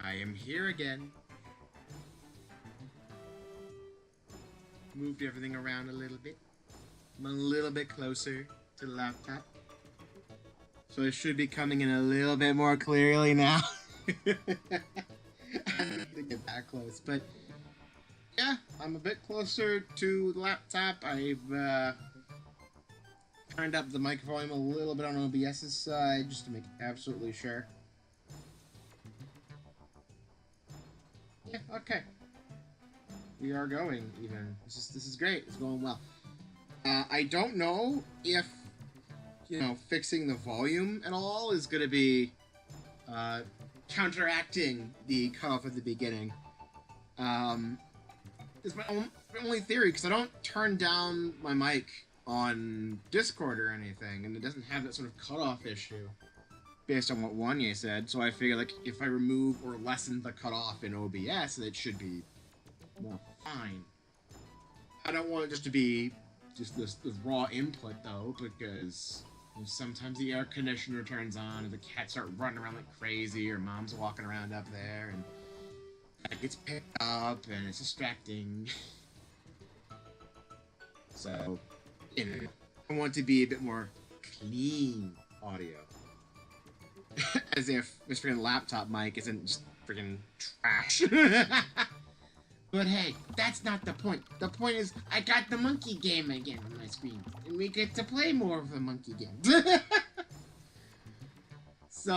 I am here again. Moved everything around a little bit. I'm a little bit closer to the laptop. So it should be coming in a little bit more clearly now. I need to get that close, but yeah, I'm a bit closer to the laptop. I've turned up the mic volume a little bit on OBS's side just to make absolutely sure. Yeah, okay. We are going even. This is great. It's going well. I don't know if fixing the volume at all is going to be counteracting the cutoff at the beginning. It's my only theory, because I don't turn down my mic on Discord or anything, and it doesn't have that sort of cutoff issue based on what Wanye said, so I figure, like, if I remove or lessen the cutoff in OBS, it should be more fine. I don't want it just to be just this raw input, though, because sometimes the air conditioner turns on and the cats start running around like crazy, or mom's walking around up there and it gets picked up and it's distracting. So, I want it to be a bit more clean audio. As if this freaking laptop mic isn't just freaking trash. But hey, that's not the point. The point is, I got the monkey game again on my screen, and we get to play more of the monkey game. So,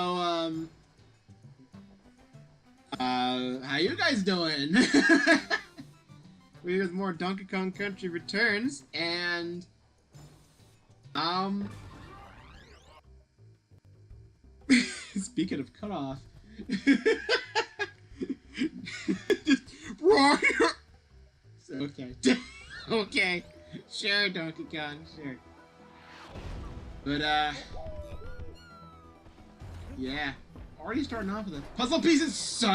how you guys doing? We're here with more Donkey Kong Country Returns, and, speaking of cutoff, just roar. Okay. Okay. Sure, Donkey Kong, sure. But, yeah. Already starting off with the puzzle pieces. Oh,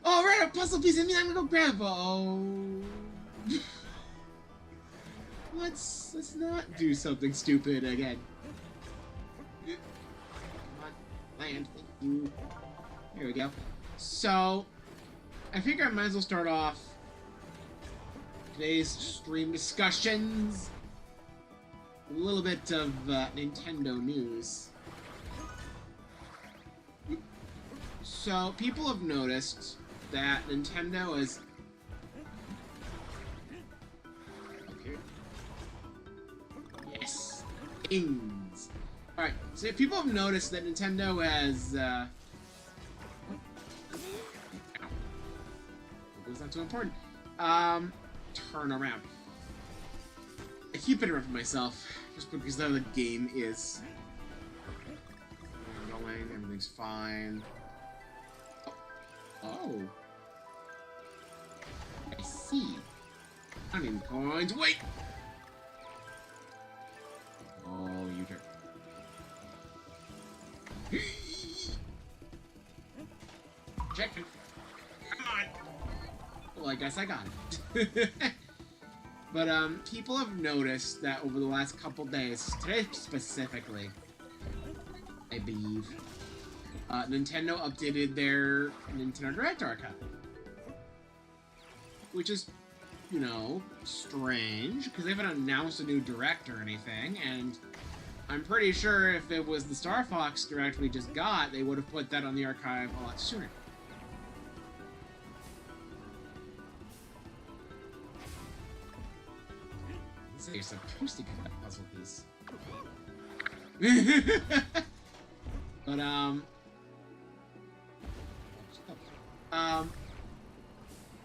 right, a puzzle piece. I mean, I'm gonna go grab. Oh. Let's not do something stupid again. Come on, land. Thank you. Here we go. So, I figure I might as well start off today's stream discussions. A little bit of Nintendo news. So, people have noticed that Nintendo is... Okay. Yes! Things! Alright, so people have noticed that Nintendo has, It's not too important. Turn around. I keep interrupting myself, just because the game is going, everything's fine. Oh. I see. I need coins. Wait! Oh, you jerk. Check it. Come on! Well, I guess I got it. But, people have noticed that over the last couple days, today specifically, I believe, Nintendo updated their Nintendo Direct archive. Which is, strange, because they haven't announced a new Direct or anything, and I'm pretty sure if it was the Star Fox Direct we just got, they would have put that on the archive a lot sooner. So you're supposed to get that puzzle piece. But,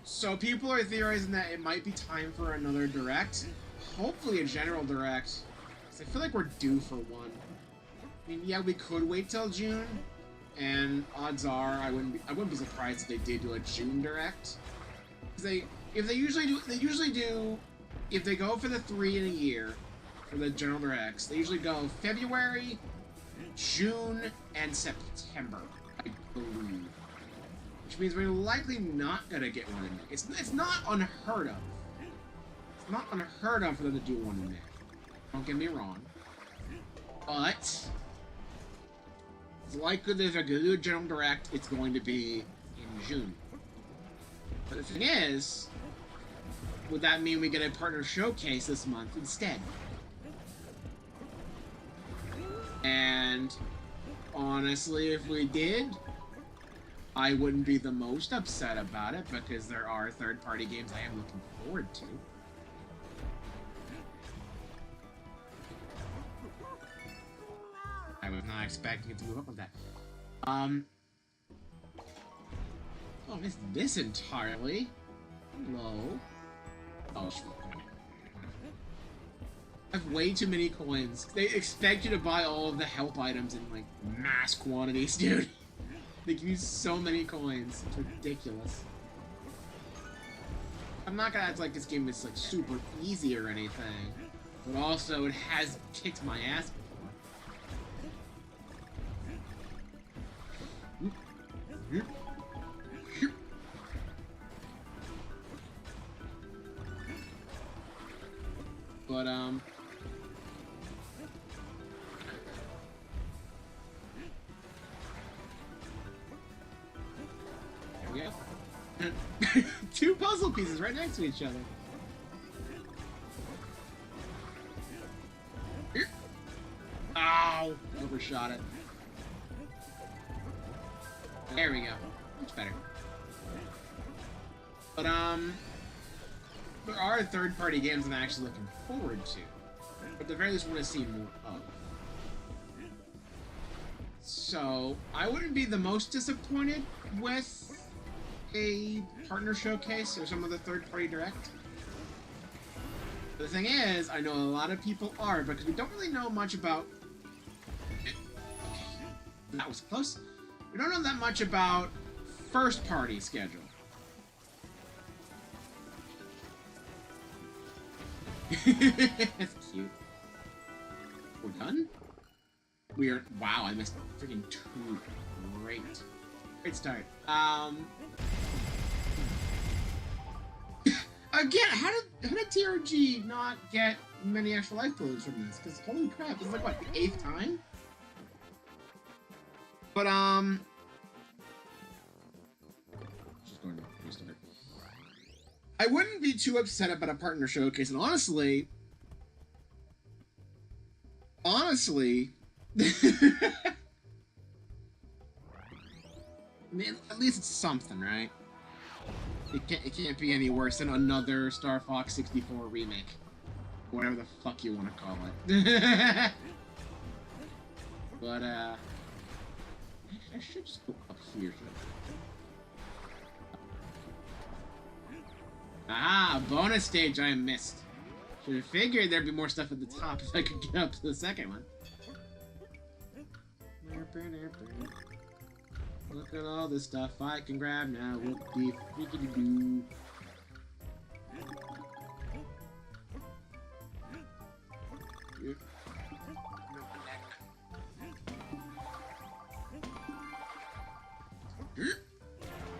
so people are theorizing that it might be time for another Direct. Hopefully a general Direct. Because I feel like we're due for one. I mean, yeah, we could wait till June. And odds are, I wouldn't be surprised if they did do a June Direct. Because if they go for the 3 in a year, for the general Directs, they usually go February, June, and September, I believe. Which means we're likely not gonna get one in May. It's not unheard of. It's not unheard of for them to do one in May. Don't get me wrong. But It's likely that if they're going to do a General Direct, it's going to be in June. But the thing is, would that mean we get a partner showcase this month instead? And honestly, if we did, I wouldn't be the most upset about it because there are third-party games I am looking forward to. I was not expecting it to move up with that. Oh, I missed this entirely. Hello. Oh, I have way too many coins. They expect you to buy all of the help items in, like, mass quantities, dude. They give you so many coins. It's ridiculous. I'm not gonna act like this game is, like, super easy or anything. But also, it has kicked my ass before. But, there we go. Two puzzle pieces right next to each other. Ow! Overshot it. There we go. Much better. But, there are third-party games I'm actually looking forward to. But at the very least, want to see more of. So, I wouldn't be the most disappointed with a partner showcase or some of the third-party direct. But the thing is, I know a lot of people are, because we don't really know much about... Okay, that was close. We don't know that much about first-party schedule. That's cute. We're done? We are... Wow, I missed freaking 2. Great. Great start. Again, how did TRG not get many extra life points from this? Because holy crap, this is like, what, the 8th time? But, just going to restart. I wouldn't be too upset about a partner showcase, and honestly, I mean, at least it's something, right? It can't be any worse than another Star Fox 64 remake. Whatever the fuck you want to call it. But, I should just go up here. Ah, bonus stage I missed. Should have figured there'd be more stuff at the top if I could get up to the second one. Look at all the stuff I can grab now. Whoop-dee freaking doo.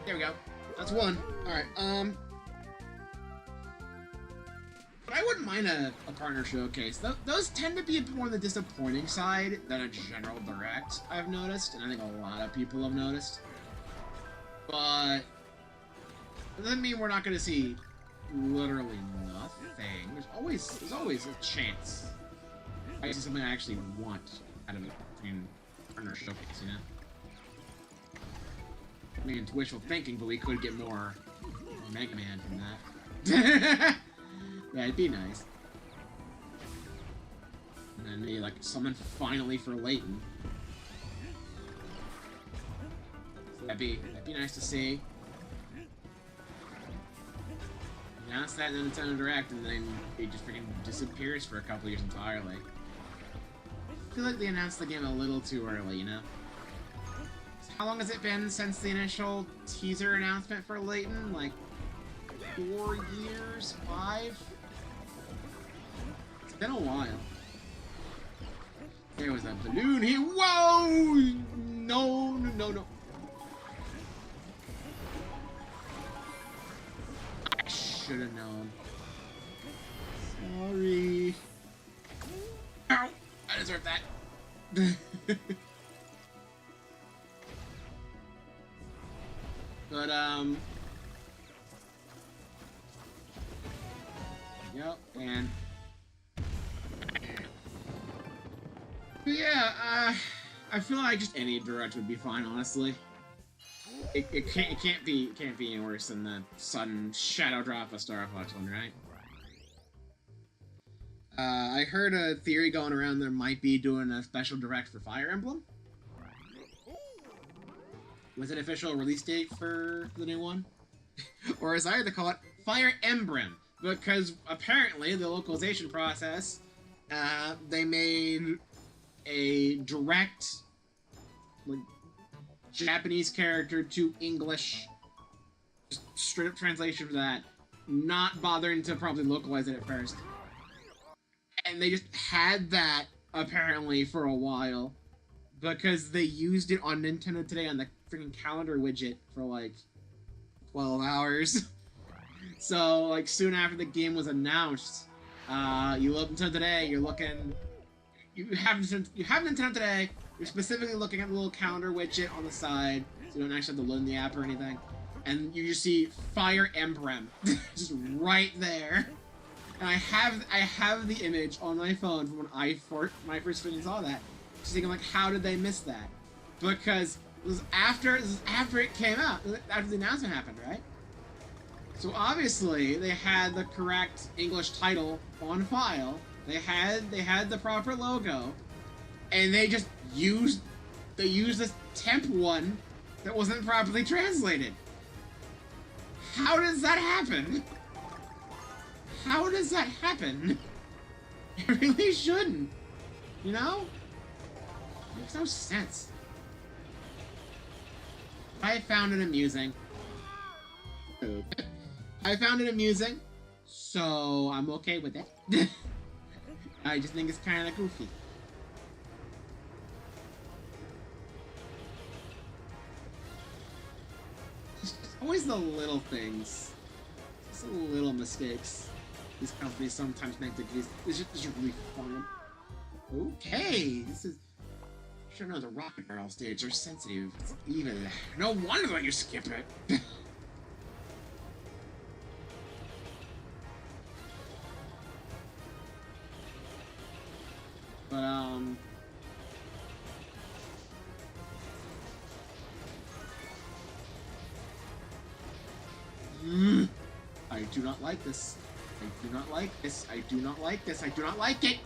There we go. That's one. Alright, but I wouldn't mind a partner showcase. Those tend to be a bit more on the disappointing side than a general direct, I've noticed, and I think a lot of people have noticed. But it doesn't mean we're not going to see literally nothing. There's always a chance I see something I actually want out of a partner showcase, you know? I mean, it's wishful thinking, but we could get more Mega Man from that. Yeah, it'd be nice. And then maybe, like, summon finally for Layton. So that'd be nice to see. Announce that in the Nintendo Direct, and then it just freaking disappears for a couple years entirely. I feel like they announced the game a little too early, you know? So how long has it been since the initial teaser announcement for Layton? Like, 4 years? 5? It's been a while. There was a balloon here. Whoa! No, no, no, no. I should have known. Sorry. Ow! I deserve that. But yep, and but yeah, I feel like just any direct would be fine, honestly. It can't be any worse than the sudden shadow drop of Star Fox one, right? I heard a theory going around there might be doing a special direct for Fire Emblem. Was it official release date for the new one? Or as I like to call it, Fire Emblem. Because apparently the localization process, they made a direct, like, Japanese character to English, just straight up translation for that, not bothering to probably localize it at first. And they just had that, apparently, for a while, because they used it on Nintendo Today on the freaking calendar widget for like 12 hours. So, like, soon after the game was announced, you look Nintendo Today, you're looking, you have Nintendo Today, you're specifically looking at the little calendar widget on the side, so you don't actually have to load in the app or anything, and you just see Fire Emblem, just right there. And I have the image on my phone from when I first saw that. Just thinking, like, how did they miss that? Because this is after it came out, after the announcement happened, right? So obviously they had the correct English title on file. They had the proper logo, and they just used this temp one that wasn't properly translated. How does that happen? How does that happen? It really shouldn't. You know? It makes no sense. I found it amusing. I found it amusing, so I'm okay with it. I just think it's kind of goofy. It's always the little things. Just the little mistakes these companies sometimes make to do. It's just really fun. Okay, this is... Sure know the Rocket Barrel stage are sensitive. It's even... No wonder why you skip it. But, I do not like this. I do not like this. I do not like this. I do not like it!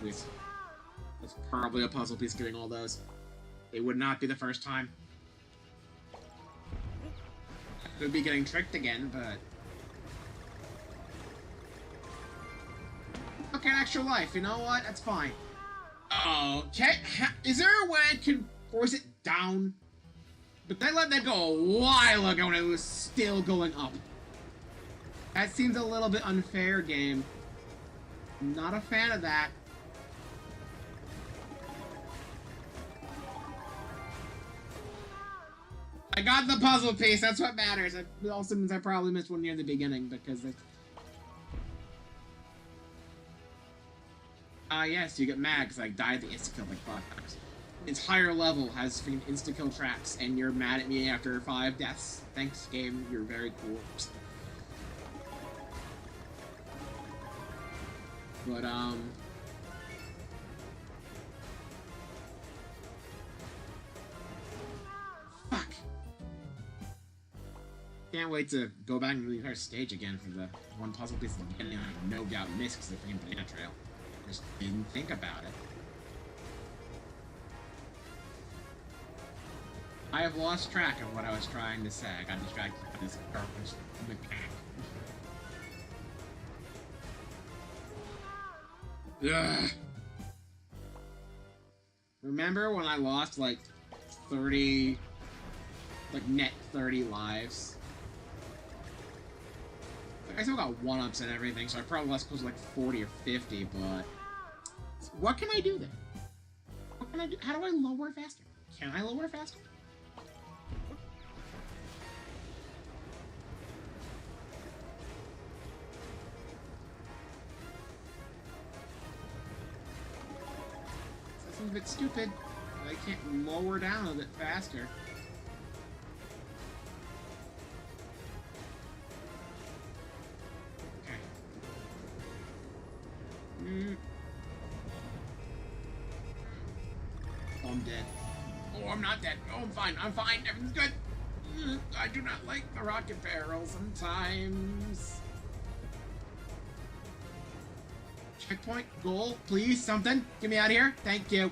That's probably a puzzle piece getting all those. It would not be the first time. Could be getting tricked again, but... Okay, an extra life. You know what? That's fine. Okay. Is there a way I can force it down? But I let that go a while ago and it was still going up. That seems a little bit unfair, game. I'm not a fan of that. I got the puzzle piece, that's what matters. It also means I probably missed one near the beginning because it's... yes, you get mad because I died the insta-kill like 5 times. The entire level has freaking insta-kill traps, and you're mad at me after 5 deaths. Thanks, game. You're very cool. But, fuck. Can't wait to go back and do the entire stage again for the one puzzle piece at the beginning I no doubt missed because of the freaking banana trail. Just didn't think about it. I have lost track of what I was trying to say. I got distracted by this garbage mechanic. Ugh. Remember when I lost like 30, like net 30 lives? Like, I still got 1-ups and everything, so I probably lost close to like 40 or 50, but... What can I do then? What can I do? How do I lower faster? Can I lower faster? a bit stupid. I can't lower down a bit faster. Okay. Oh, I'm dead. Oh, I'm not dead. Oh, I'm fine. I'm fine. Everything's good. I do not like the rocket barrel sometimes. Checkpoint, goal, please, something. Get me out of here. Thank you.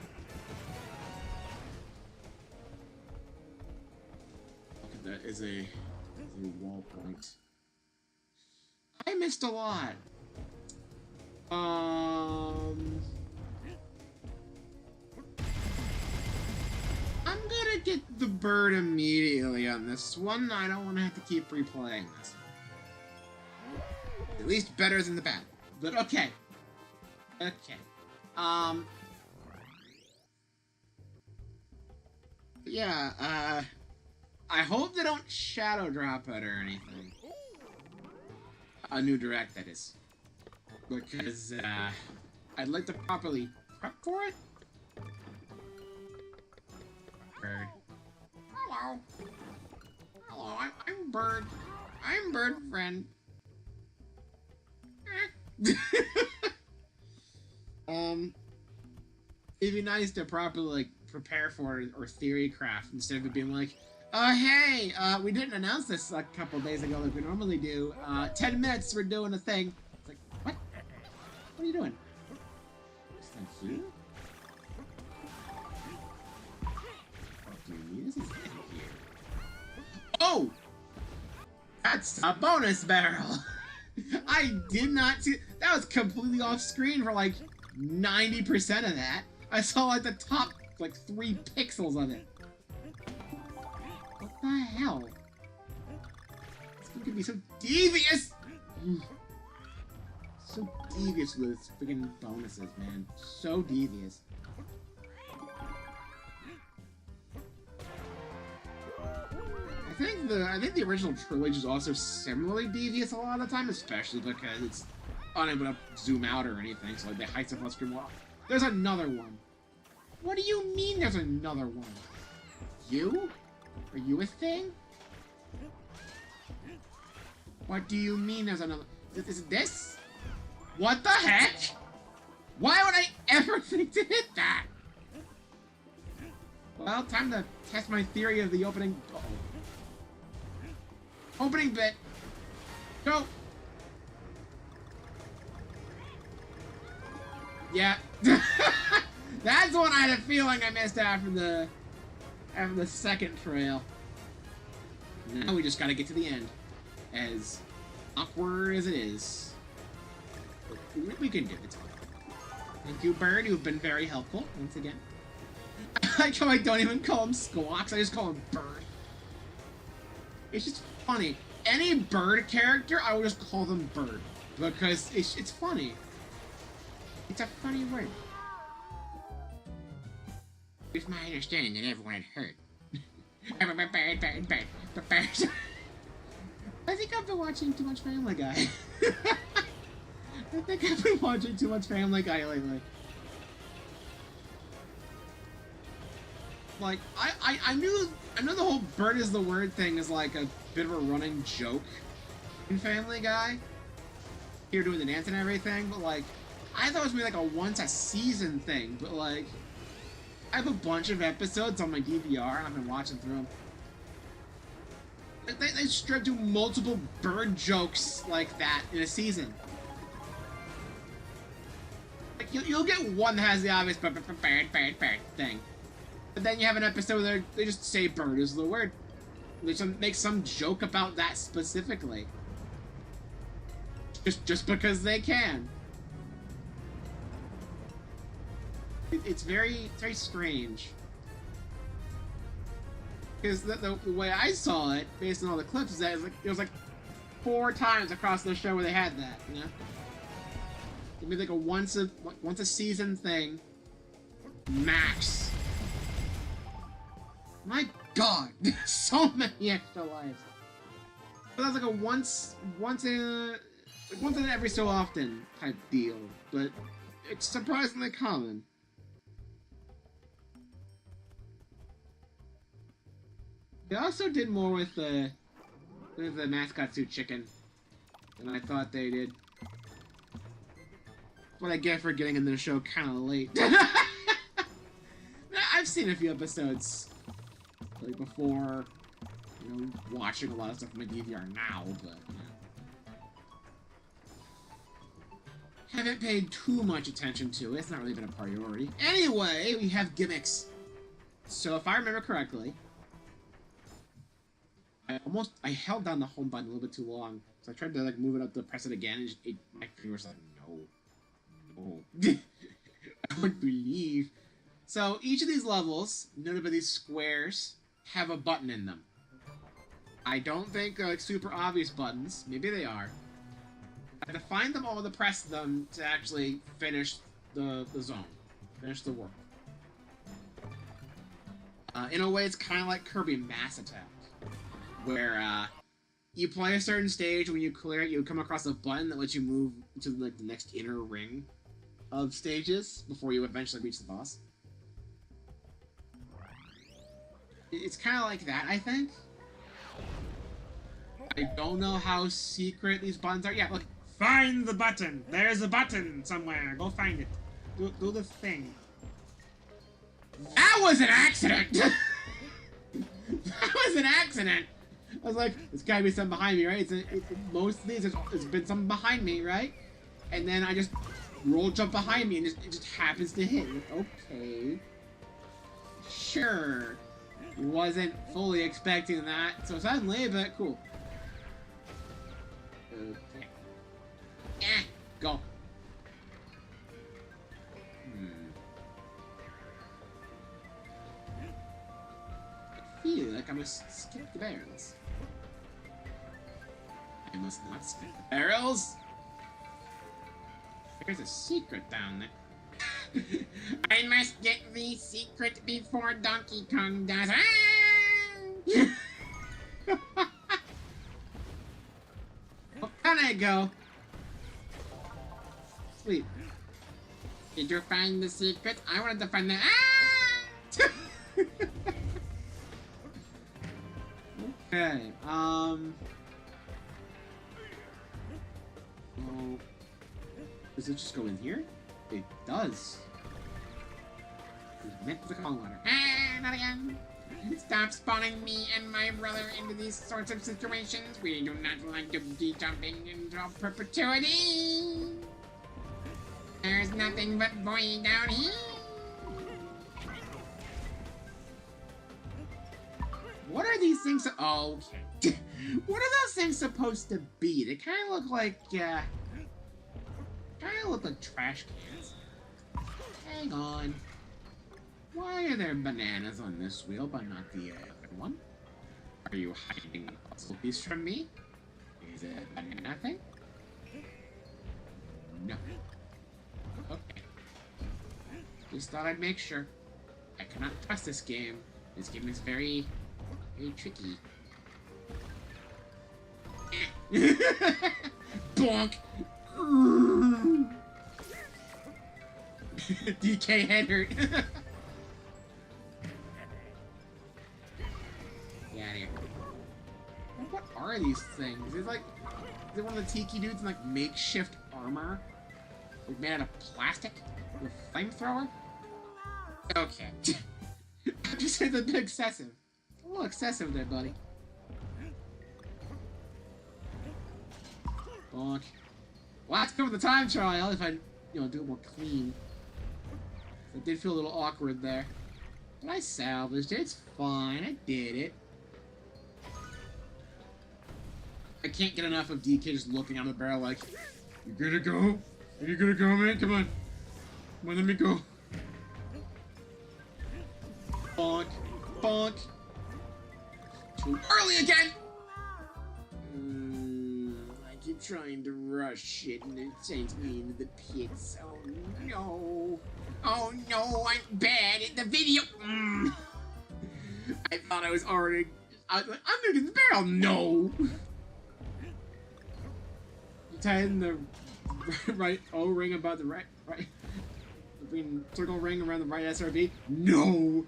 Okay, that is a wall point. I missed a lot. I'm gonna get the bird immediately on this one. I don't want to have to keep replaying this. At least better than the bad. But okay. Okay. Yeah, I hope they don't shadow drop it or anything. A new direct, that is. Because, I'd like to properly prep for it. Bird. Hello. Hello, I'm Bird. I'm Bird friend. It'd be nice to properly, like, prepare for it or theory craft instead of it being like, hey, we didn't announce this a couple days ago like we normally do. 10 minutes, we're doing a thing. It's like, what? What are you doing? Is that here? Oh! That's a bonus barrel! I did not see... That was completely off screen for like 90% of that. I saw like the top like 3 pixels of it. What the hell? This game can be so devious! So devious with its freaking bonuses, man. So devious. I think the original trilogy is also similarly devious a lot of the time, especially because it's unable to zoom out or anything, so like they hide stuff on screen. Well, there's another one. What do you mean there's another one? You? Are you a thing? What do you mean there's another? Is it this? What the heck? Why would I ever think to hit that? Well, time to test my theory of the opening. Uh-oh. Opening bit. Go. Yeah. That's one I had a feeling I missed after the second trail. Now we just gotta get to the end. As awkward as it is. We can do it. Thank you, Bird. You've been very helpful once again. I like how I don't even call him Squawks, I just call him Bird. It's just funny. Any bird character, I would just call them Bird. Because it's funny. It's a funny word. It's my understanding that everyone had heard. I think I've been watching too much Family Guy. I think I've been watching too much Family Guy lately. Like, I knew the whole bird is the word thing is like a bit of a running joke in Family Guy. Here doing the dance and everything, but like, I thought it was maybe like a once a season thing, but like, I have a bunch of episodes on my DVR and I've been watching through them. They strip to multiple bird jokes like that in a season. Like, you'll get one that has the obvious bird thing. But then you have an episode where they just say bird is the word. They just make some joke about that specifically. Just because they can. It's very strange. Because the way I saw it, based on all the clips, is that it was like 4 times across the show where they had that, you know? It'd be like a once a season thing. Max. My god, so many extra lives. But that's like a once in every so often type deal, but it's surprisingly common. They also did more with the mascot suit chicken than I thought they did. What I get for getting into the show kind of late. I've seen a few episodes like before, you know, watching a lot of stuff on my DVR now, but haven't paid too much attention to it. It's not really been a priority. Anyway, we have gimmicks. So if I remember correctly, I held down the home button a little bit too long, so I tried to like move it up to press it again, and my finger was like, no. I wouldn't believe. So each of these levels, noted by these squares, have a button in them. I don't think they're like super obvious buttons. Maybe they are. I have to find them all to press them to actually finish the zone, finish the world. In a way, it's kind of like Kirby Mass Attack, where you play a certain stage. When you clear it, you come across a button that lets you move to like the next inner ring of stages before you eventually reach the boss. It's kind of like that, I think. I don't know how secret these buttons are. Yeah, look. Find the button! There's a button somewhere. Go find it. Do the thing. That was an accident! That was an accident! I was like, there's gotta be something behind me, right? Most of these, there's been something behind me, right? And then I just roll jump behind me and it just happens to hit. Okay. Sure. Wasn't fully expecting that. So suddenly, but cool. Okay. Go. I feel like I must skip the barrels. I must not skip the barrels. There's a secret down there. I must get the secret before Donkey Kong does. Where can I go? Sweet. Did you find the secret? I wanted to find the. Okay. Oh. Does it just go in here? It does. Meant the Kong water. Not again. Stop spawning me and my brother into these sorts of situations. We do not like to be jumping into perpetuity. There's nothing but void down here. What are these things? Oh, okay. What are those things supposed to be? They kind of look like, trash cans. Hang on. Why are there bananas on this wheel, but not the other one? Are you hiding a puzzle piece from me? Is it a banana thing? No. Okay. Just thought I'd make sure. I cannot trust this game. This game is very, very tricky. Bonk! DK head hurt. Get out of here. What are these things? Is it one of the tiki dudes in like makeshift armor? Like made out of plastic? With a flamethrower? Okay. I just said a bit excessive. A little excessive there, buddy. Bonk. Well, that's good with the time trial if I, do it more clean. It did feel a little awkward there. But I salvaged it. It's fine. I did it. I can't get enough of DK just looking out the barrel like, you gonna go? Are you gonna go, man? Come on. Come on, let me go. Bonk. Bonk. Too early again! I keep trying to rush it and it sends me into the pits. Oh no. Oh no, I'm bad at the video. I thought I was already. I was like, I'm gonna get the barrel. No. You tie in the right O-ring about the right. The green circle ring around the right SRB. No.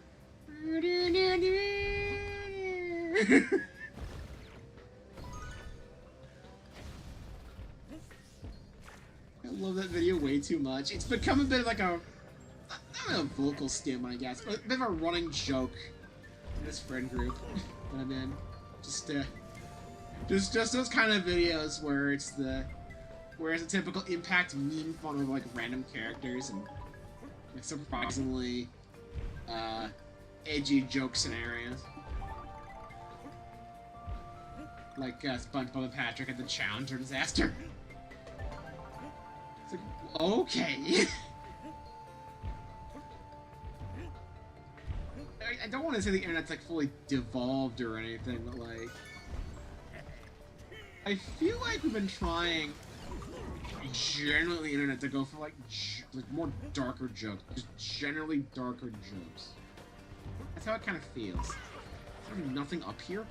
I love that video way too much. It's become a bit of like a, not a vocal stim, I guess, but a bit of a running joke in this friend group that I'm in. Just those kind of videos where it's a typical Impact meme fun of like random characters and like surprisingly edgy joke scenarios. Like SpongeBob and Patrick at the Challenger disaster. It's like, okay. I don't want to say the internet's like fully devolved or anything, but like, I feel like we've been trying generally the internet to go for like more darker jokes, just generally darker jokes. That's how it kind of feels. Is there nothing up here?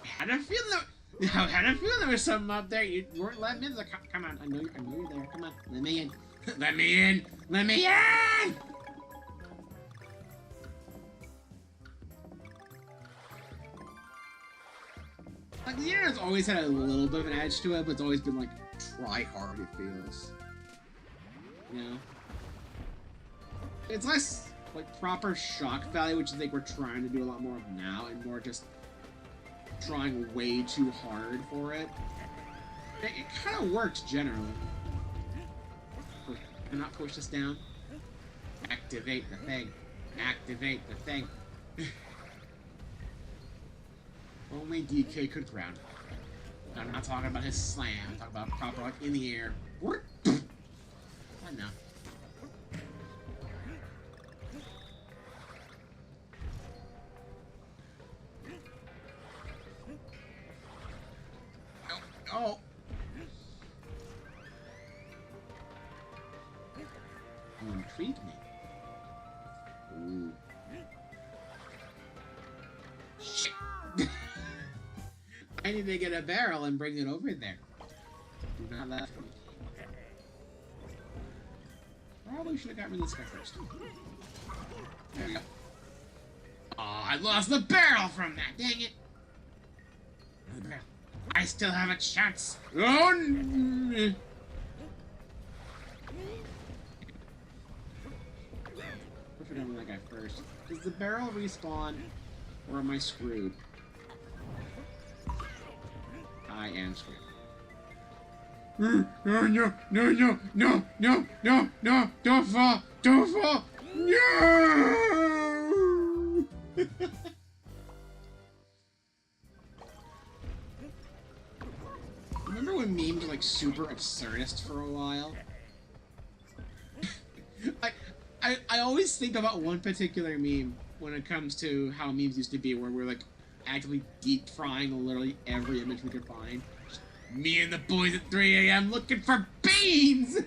I had a feeling there was something up there. You weren't letting me in. Like, come on, I know you're there. Come on, let me in. Let me in. Let me in. Like, the internet's always had a little bit of an edge to it, but it's always been like try hard, it feels. You know? It's less like proper shock value, which I think we're trying to do a lot more of now, and more just trying way too hard for it. It kind of works generally. Do not push this down. Activate the thing. Activate the thing. Only DK could ground. I'm not talking about his slam. I'm talking about proper, like, in the air. I know. Oh. You intrigued me. Ooh. Shit. I need to get a barrel and bring it over there. Do not laugh at me. Probably should have got rid of this guy first. There we go. Oh, I lost the barrel from that. Dang it. The barrel. I still have a chance. Oh, no. What if I done with that guy first? Does the barrel respawn, or am I screwed? I am screwed. No, no, no, no, no, no, no, no, don't fall, don't fall, no! Remember when memes were like super absurdist for a while? I always think about one particular meme when it comes to how memes used to be, where we're like actively deep frying literally every image we could find. Just me and the boys at 3 a.m. looking for beans!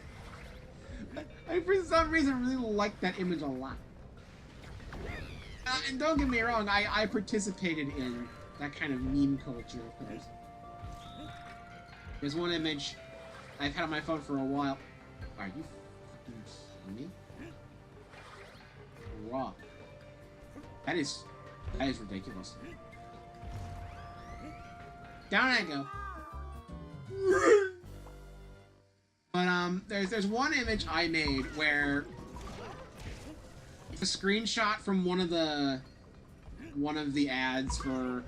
I for some reason really like that image a lot. And don't get me wrong, I participated in that kind of meme culture, of course. There's one image I've had on my phone for a while. Are you fucking kidding me? Raw. That is ridiculous. Down I go. But there's one image I made where it's a screenshot from one of the ads for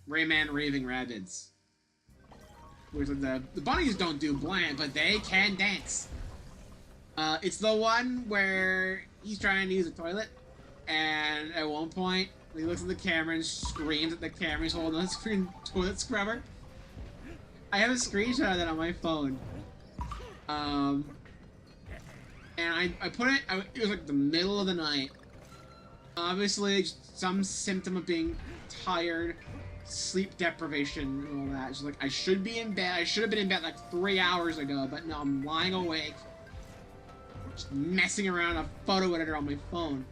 Rayman Raving Rabbids. Where the bunnies don't do bland, but they can dance. It's the one where he's trying to use a toilet, and at one point he looks at the camera and screams at the camera. He's holding a toilet scrubber. I have a screenshot of that on my phone. And I put it. It was like the middle of the night. Obviously, some symptom of being tired, sleep deprivation, and all that. It's like I should be in bed. I should have been in bed like 3 hours ago, but no, I'm lying awake, just messing around a photo editor on my phone.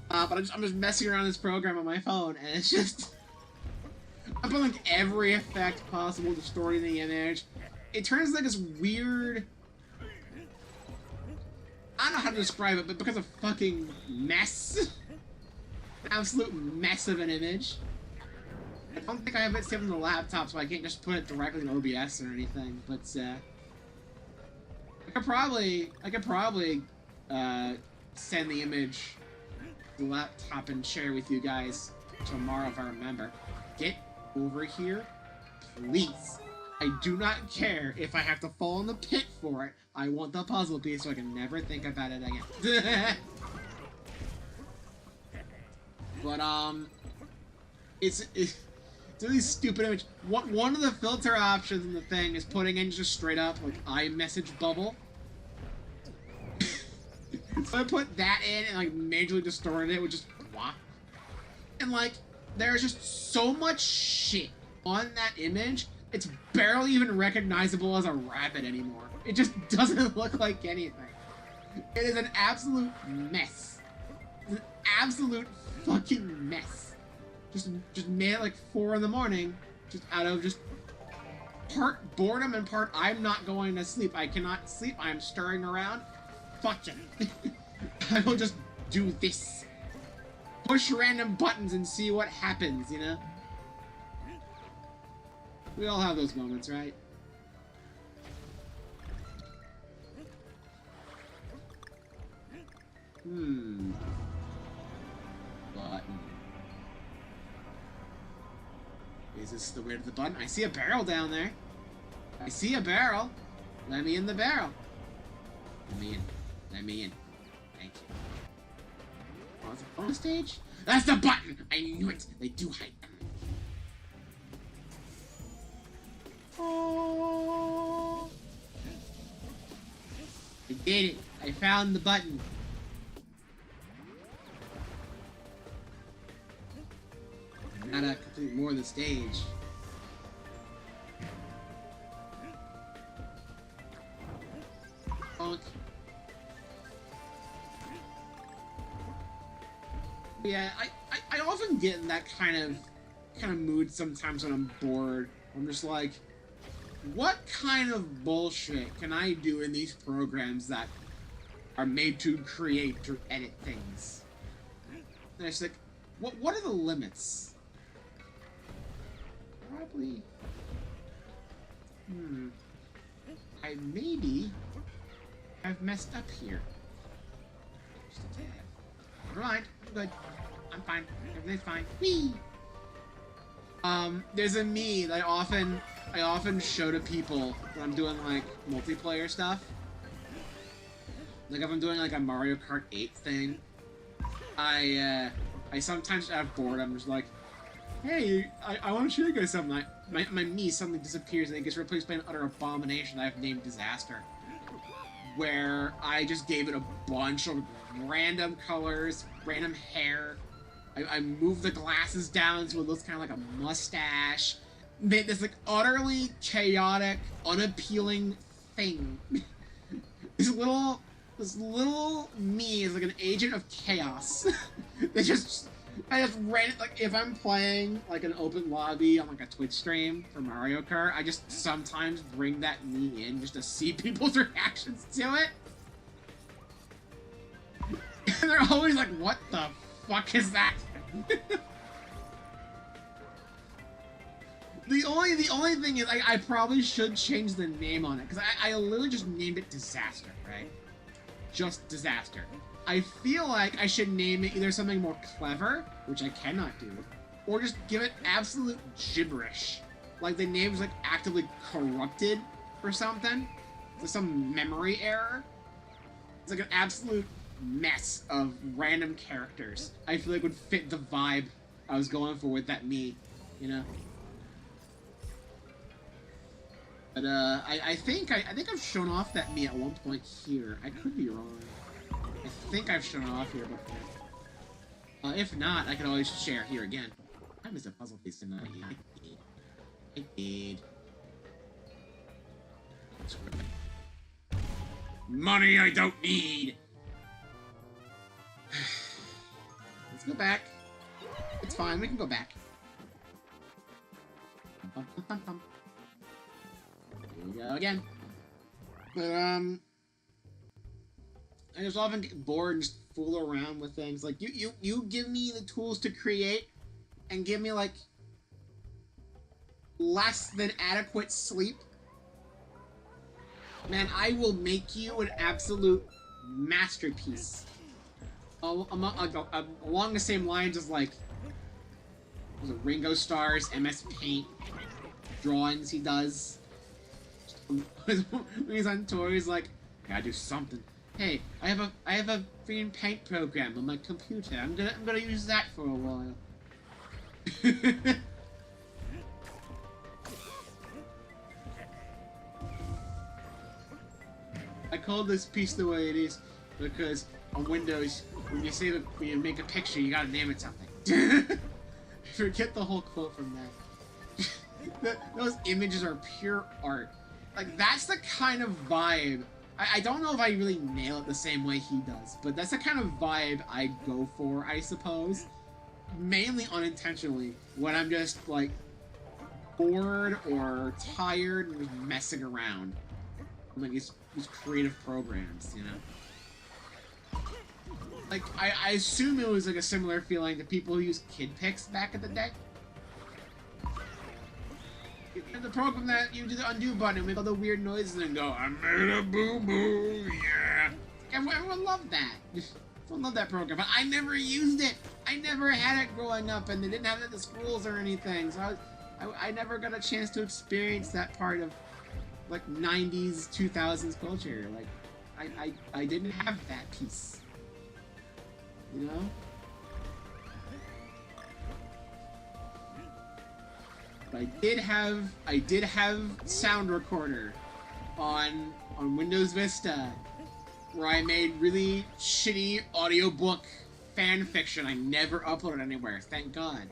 But I'm just messing around this program on my phone, and it's just I put like every effect possible, distorting the image. It turns like this weird. I don't know how to describe it, but because of fucking mess. Absolute mess of an image. I don't think I have it saved on the laptop, so I can't just put it directly in OBS or anything, but, I could probably, send the image to the laptop and share with you guys tomorrow if I remember. Get over here, please. I do not care if I have to fall in the pit for it. I want the puzzle piece so I can never think about it again. But, it's a really stupid image. One of the filter options in the thing is putting in just straight up, like, iMessage bubble. So I put that in and, like, majorly distorted it with just blah. And, like, there's just so much shit on that image, it's barely even recognizable as a rabbit anymore. It just doesn't look like anything. It is an absolute mess. It's an absolute fucking mess. Just made it like 4 in the morning, just out of just part boredom and part I'm not going to sleep. I cannot sleep. I'm stirring around. Fuck it. I will just do this. Push random buttons and see what happens, you know? We all have those moments, right? Button. Is this the way to the button? I see a barrel down there. I see a barrel. Let me in the barrel. Let me in. Let me in. Thank you. Oh, it's a bonus stage? That's the button! I knew it! They do hide them. Oh. I did it! I found the button. Now to complete more of the stage. Bonk. Yeah, I often get in that kind of mood sometimes when I'm bored. I'm just like, what kind of bullshit can I do in these programs that are made to create or edit things? And it's like, what are the limits? Probably. I maybe have messed up here. Just a tad. Never mind. I'm good. I'm fine. Everything's fine. Whee! There's a meme that I often show to people when I'm doing like multiplayer stuff. Like if I'm doing like a Mario Kart 8 thing, I sometimes out of bored I'm just like, hey, I want to show you guys something. My Mii suddenly disappears and it gets replaced by an utter abomination I've named Disaster. Where I just gave it a bunch of random colors, random hair. I moved the glasses down so it looks kind of like a mustache. Made this like utterly chaotic, unappealing thing. This little me is like an agent of chaos. I just ran it, like if I'm playing like an open lobby on like a Twitch stream for Mario Kart, I just sometimes bring that me in just to see people's reactions to it. And they're always like, what the fuck is that? The only thing is I probably should change the name on it, because I literally just named it Disaster, right? Just Disaster. I feel like I should name it either something more clever, which I cannot do, or just give it absolute gibberish. Like the name's like actively corrupted or something. There's some memory error. It's like an absolute mess of random characters. I feel like would fit the vibe I was going for with that me, you know? But I think I've shown off that me at one point here. I could be wrong. I think I've shown it off here before. If not, I can always share here again. I missed a puzzle piece tonight. I did. Money I don't need! Let's go back. It's fine, we can go back. Here we go again. But, I just often get bored and just fool around with things. Like, you give me the tools to create and give me, like, less than adequate sleep. Man, I will make you an absolute masterpiece. Along the same lines as, like, was it Ringo Starr's MS Paint drawings he does. When he's on tour, he's like, gotta do something. Hey, I have a freaking paint program on my computer. I'm gonna use that for a while. I call this piece the way it is because on Windows, when you make a picture, you gotta name it something. Forget the whole quote from that. Those images are pure art. Like, that's the kind of vibe. I don't know if I really nail it the same way he does, but that's the kind of vibe I go for, I suppose. Mainly unintentionally, when I'm just, like, bored or tired and just messing around. Like, these creative programs, you know? Like, I assume it was, like, a similar feeling to people who used KidPix back in the day. The program that you do the undo button and make all the weird noises and go, I made a boo-boo, yeah. Everyone loved that. Everyone loved that program, but I never used it. I never had it growing up, and they didn't have it at the schools or anything, so I never got a chance to experience that part of, like, 90s, 2000s culture. Like, I didn't have that piece. You know? But I did have Sound Recorder on Windows Vista, where I made really shitty audiobook fan fiction I never uploaded anywhere, thank God.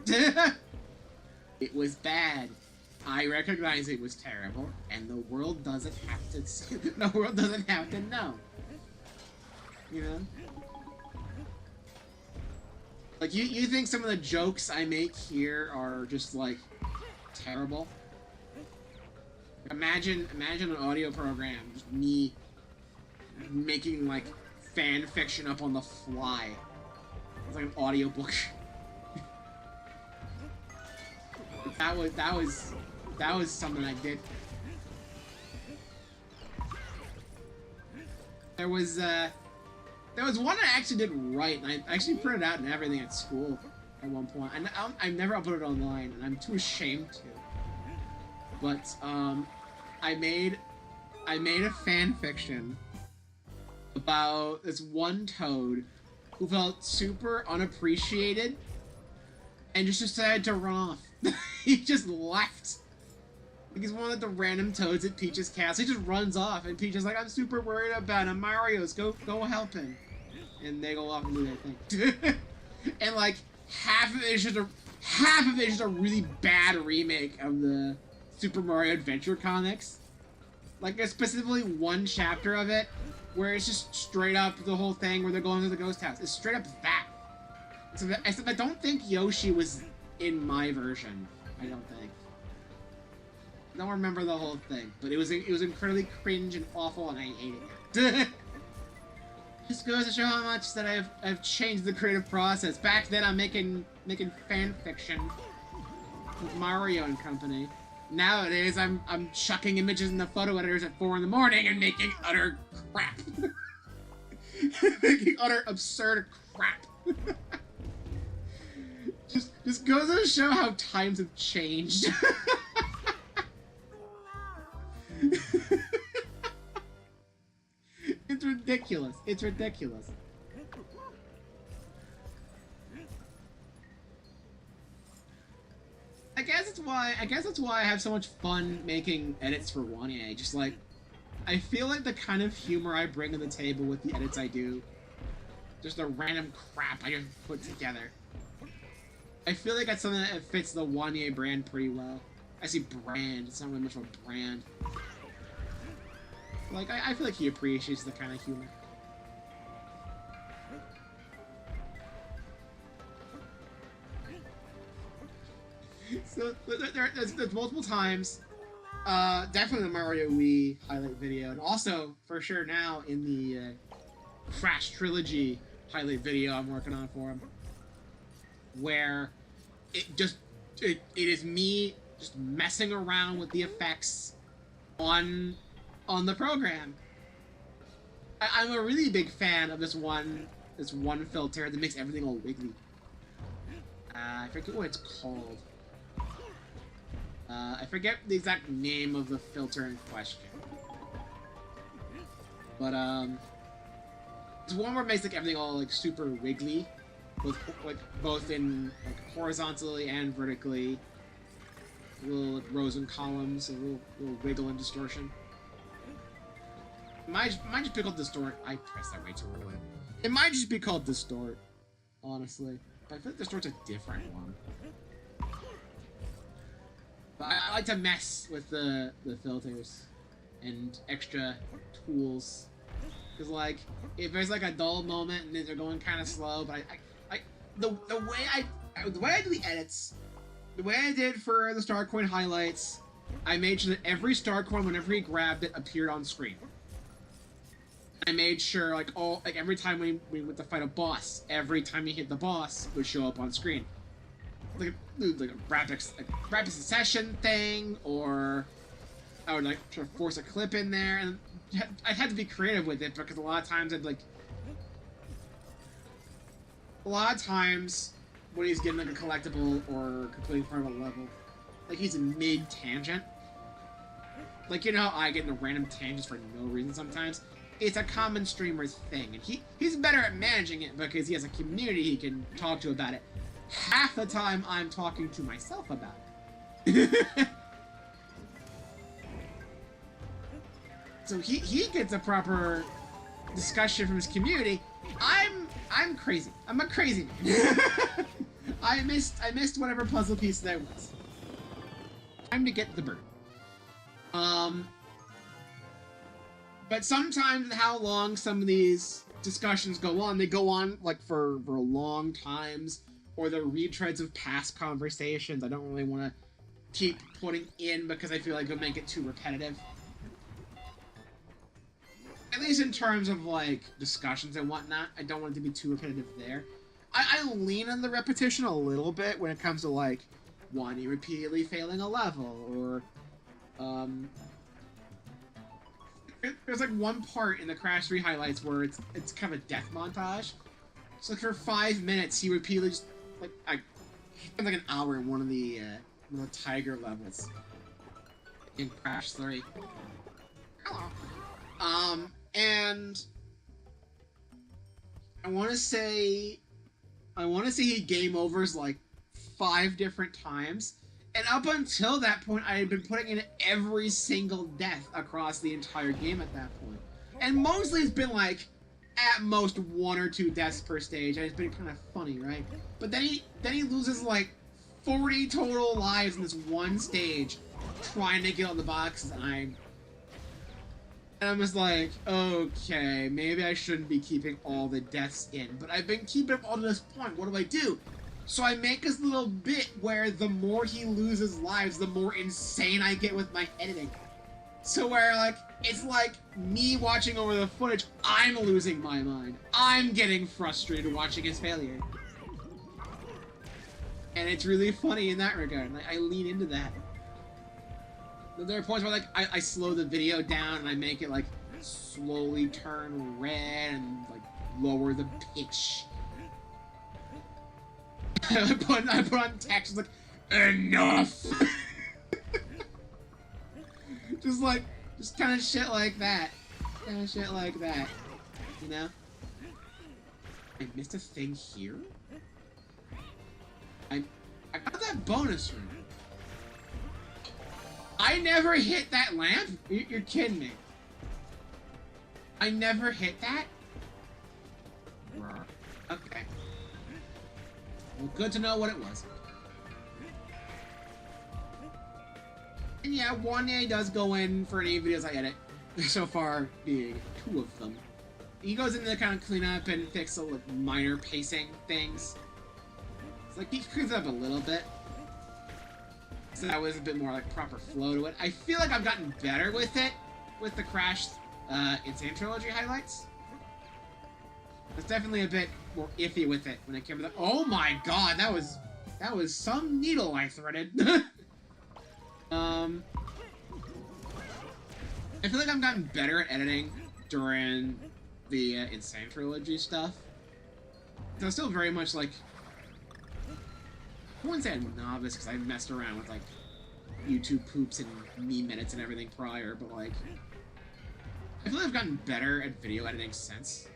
It was bad. I recognize it was terrible, and the world doesn't have to know. You know? Like, you think some of the jokes I make here are just, like, terrible? Imagine an audio program, just me making, like, fan fiction up on the fly. It's like an audiobook. That was something I did. There was one I actually did right, and I actually printed out and everything at school at one point. I've never uploaded it online, and I'm too ashamed to. But I made a fan fiction about this one toad who felt super unappreciated and just decided to run off. He just left. Like, he's one of the random toads at Peach's castle. He just runs off, and Peach is like, I'm super worried about him. Mario's, go help him. And they go off and do their thing. And, like, half of it is just a really bad remake of the Super Mario Adventure comics. Like, there's specifically one chapter of it where it's just straight up the whole thing where they're going to the ghost house. It's straight up that. Except I don't think Yoshi was in my version. I don't think. I don't remember the whole thing, but it was incredibly cringe and awful, and I hated it. Just goes to show how much that I've changed the creative process. Back then, I'm making fan fiction with Mario and company. Nowadays, I'm chucking images in the photo editors at 4 in the morning and making utter crap. Making utter absurd crap. Just goes to show how times have changed. It's ridiculous. It's ridiculous. I guess that's why I have so much fun making edits for Wanye. Just like, I feel like the kind of humor I bring to the table with the edits I do, just the random crap I just put together. I feel like that's something that fits the Wanye brand pretty well. I see brand, it's not really much of a brand. Like, I feel like he appreciates the kind of humor. So, there's multiple times, definitely the Mario Wii highlight video, and also, for sure now, in Crash Trilogy highlight video I'm working on for him, where it is me just messing around with the effects on the program. I'm a really big fan of this one filter that makes everything all wiggly. I forget what it's called. I forget the exact name of the filter in question. But it's one where it makes like everything all like super wiggly, with like both in like horizontally and vertically. Little like, rows and columns, a little wiggle and distortion. It might just be called distort. I pressed that way too early. It might just be called distort, honestly. But I feel like distort's a different one. But I like to mess with the filters and extra tools. Because like, if there's like a dull moment and then they're going kind of slow, but the way I do the edits, the way I did for the Star Coin highlights, I made sure that every Star Coin, whenever he grabbed it, appeared on screen. I made sure like every time we went to fight a boss, every time he hit the boss would show up on screen. Like a rapid succession thing, or I would like try to force a clip in there, and I had to be creative with it because a lot of times when he's getting like a collectible or completing part of a level, like he's in mid tangent. Like, you know how I get into random tangents for no reason sometimes? It's a common streamer's thing, and he's better at managing it because he has a community he can talk to about it. Half the time I'm talking to myself about it. So he gets a proper discussion from his community. I'm crazy. I'm a crazy man. I missed whatever puzzle piece there was. Time to get the bird. But sometimes how long some of these discussions go on, they go on like for long times, or they're retreads of past conversations I don't really want to keep putting in because I feel like it'll make it too repetitive. At least in terms of like discussions and whatnot, I don't want it to be too repetitive there. I lean on the repetition a little bit when it comes to like Wani repeatedly failing a level, or there's like one part in the Crash 3 highlights where it's kind of a death montage. So like, for 5 minutes he repeatedly just he spent like an hour in one of the tiger levels in Crash 3. Hello. And I want to say he game overs like 5 different times, and up until that point I had been putting in every single death across the entire game at that point. And mostly it's been like at most 1 or 2 deaths per stage, and it's been kind of funny, right? But then he loses like 40 total lives in this one stage trying to get on the boxes, and I'm just like, okay, maybe I shouldn't be keeping all the deaths in, but I've been keeping them all to this point. What do I do? So I make this little bit where the more he loses lives, the more insane I get with my editing. So where, like, it's like me watching over the footage, I'm losing my mind. I'm getting frustrated watching his failure. And it's really funny in that regard. Like, I lean into that. There are points where like I slow the video down and I make it like slowly turn red and like lower the pitch. I put on text like enough. just kind of shit like that. You know? I missed a thing here? I got that bonus room. I never hit that lamp? You're kidding me. I never hit that? Okay. Well, good to know what it was. And yeah, Wanya does go in for any videos I edit. So far, being 2 of them. He goes in to kind of clean up and fix some like, minor pacing things. It's like he cleans it up a little bit. So that was a bit more like proper flow to it. I feel like I've gotten better with it, with the Crash Insane Trilogy highlights. was definitely a bit more iffy with it when it came to the. Oh my god, that was some needle I threaded. I feel like I've gotten better at editing during the Insane Trilogy stuff. So I'm still very much like, I wouldn't say a novice because I messed around with like YouTube poops and meme minutes and everything prior, but like, I feel like I've gotten better at video editing since.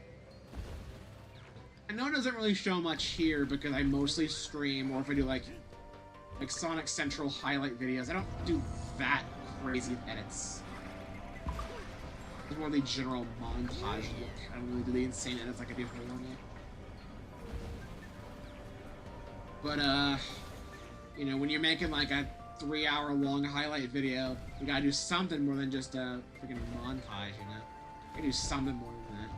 I know it doesn't really show much here because I mostly stream, or if I do like Sonic Central highlight videos, I don't do that crazy edits. It's more the general montage look. I don't really do the insane edits like I do for one yet. But you know, when you're making like a 3-hour-long highlight video, you gotta do something more than just a freaking montage, you know? You gotta do something more than that.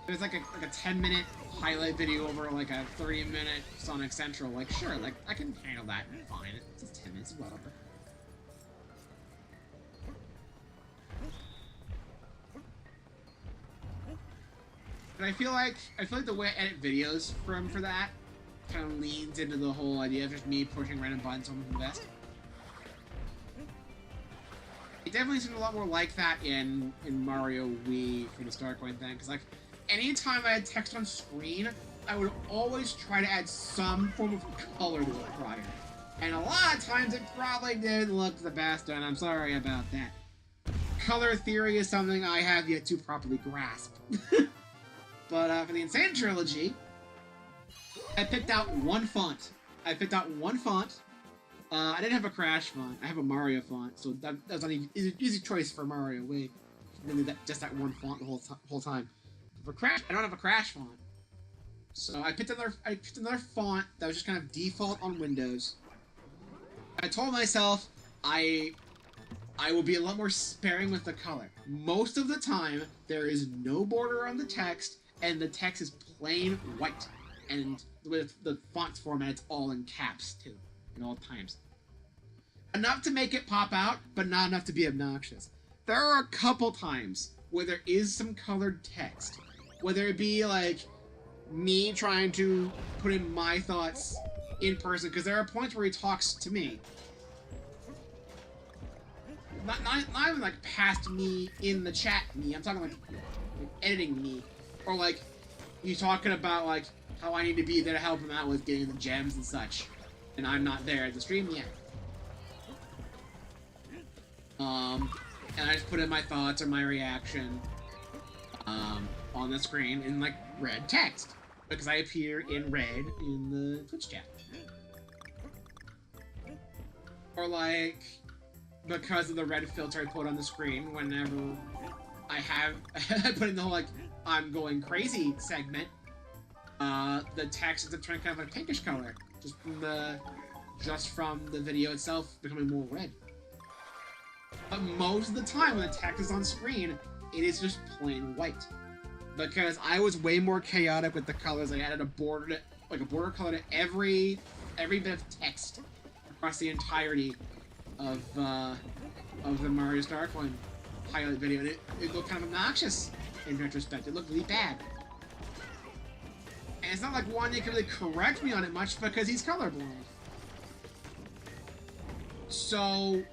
If it's like a 10-minute highlight video over like a 30-minute Sonic Central, like sure, like I can handle that fine. It's just 10 minutes, whatever. But I feel like the way I edit videos for that kind of leans into the whole idea of just me pushing random buttons on the best. It definitely seemed a lot more like that in Mario Wii for the Starcoin thing, because like anytime I had text on screen, I would always try to add some form of color to it prior. And a lot of times it probably didn't look the best, and I'm sorry about that. Color theory is something I have yet to properly grasp. But for the Insane Trilogy, I picked out one font. I didn't have a Crash font. I have a Mario font, so that was an easy choice for Mario Wii. Really, just that one font the whole time. For Crash, I don't have a Crash font, so I picked another font that was just kind of default on Windows. I told myself I will be a lot more sparing with the color. Most of the time, there is no border on the text, and the text is plain white. And with the font's format, it's all in caps, too, at all times. Enough to make it pop out, but not enough to be obnoxious. There are a couple times where there is some colored text. Whether it be, like, me trying to put in my thoughts in person, because there are points where he talks to me. Not even, like, past me in the chat me. I'm talking, like editing me. Or, like, you talking about, like, how I need to be there to help him out with getting the gems and such. And I'm not there at the stream yet. And I just put in my thoughts or my reaction on the screen in, like, red text. Because I appear in red in the Twitch chat. Or, like, because of the red filter I put on the screen whenever I have I put in the whole, like, I'm going crazy segment, the text ends up turning kind of a pinkish color, just from the video itself becoming more red. But most of the time when the text is on screen, it is just plain white. Because I was way more chaotic with the colors. I added a border color to every bit of text across the entirety of the Mario Starcoin highlight video, and it looked kind of obnoxious in retrospect. It looked really bad. And it's not like one can really correct me on it much because he's colorblind. So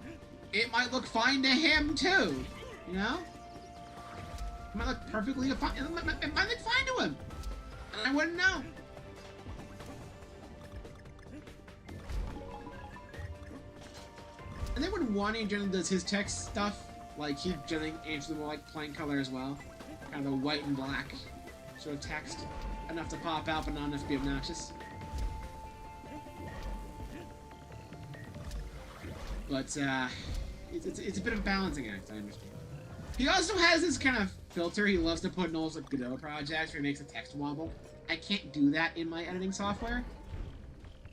it might look fine to him too, you know? It might look perfectly fine. It might look fine to him, and I wouldn't know. And then when Wani generally does his text stuff, like he generally aims for the more like plain color as well, kind of a white and black sort of text, enough to pop out but not enough to be obnoxious. But it's a bit of a balancing act, I understand. He also has this kind of filter he loves to put in all his like, Godot projects where he makes the text wobble. I can't do that in my editing software.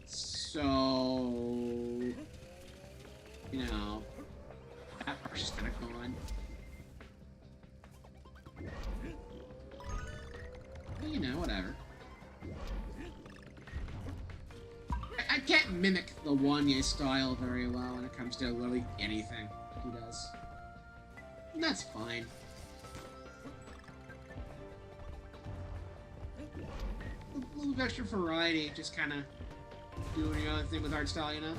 So, you know, that part's just kind of gone. But, you know, whatever. I can't mimic the Wanye style very well when it comes to literally anything he does. And that's fine. of extra variety, just kind of doing your own thing with art style, you know?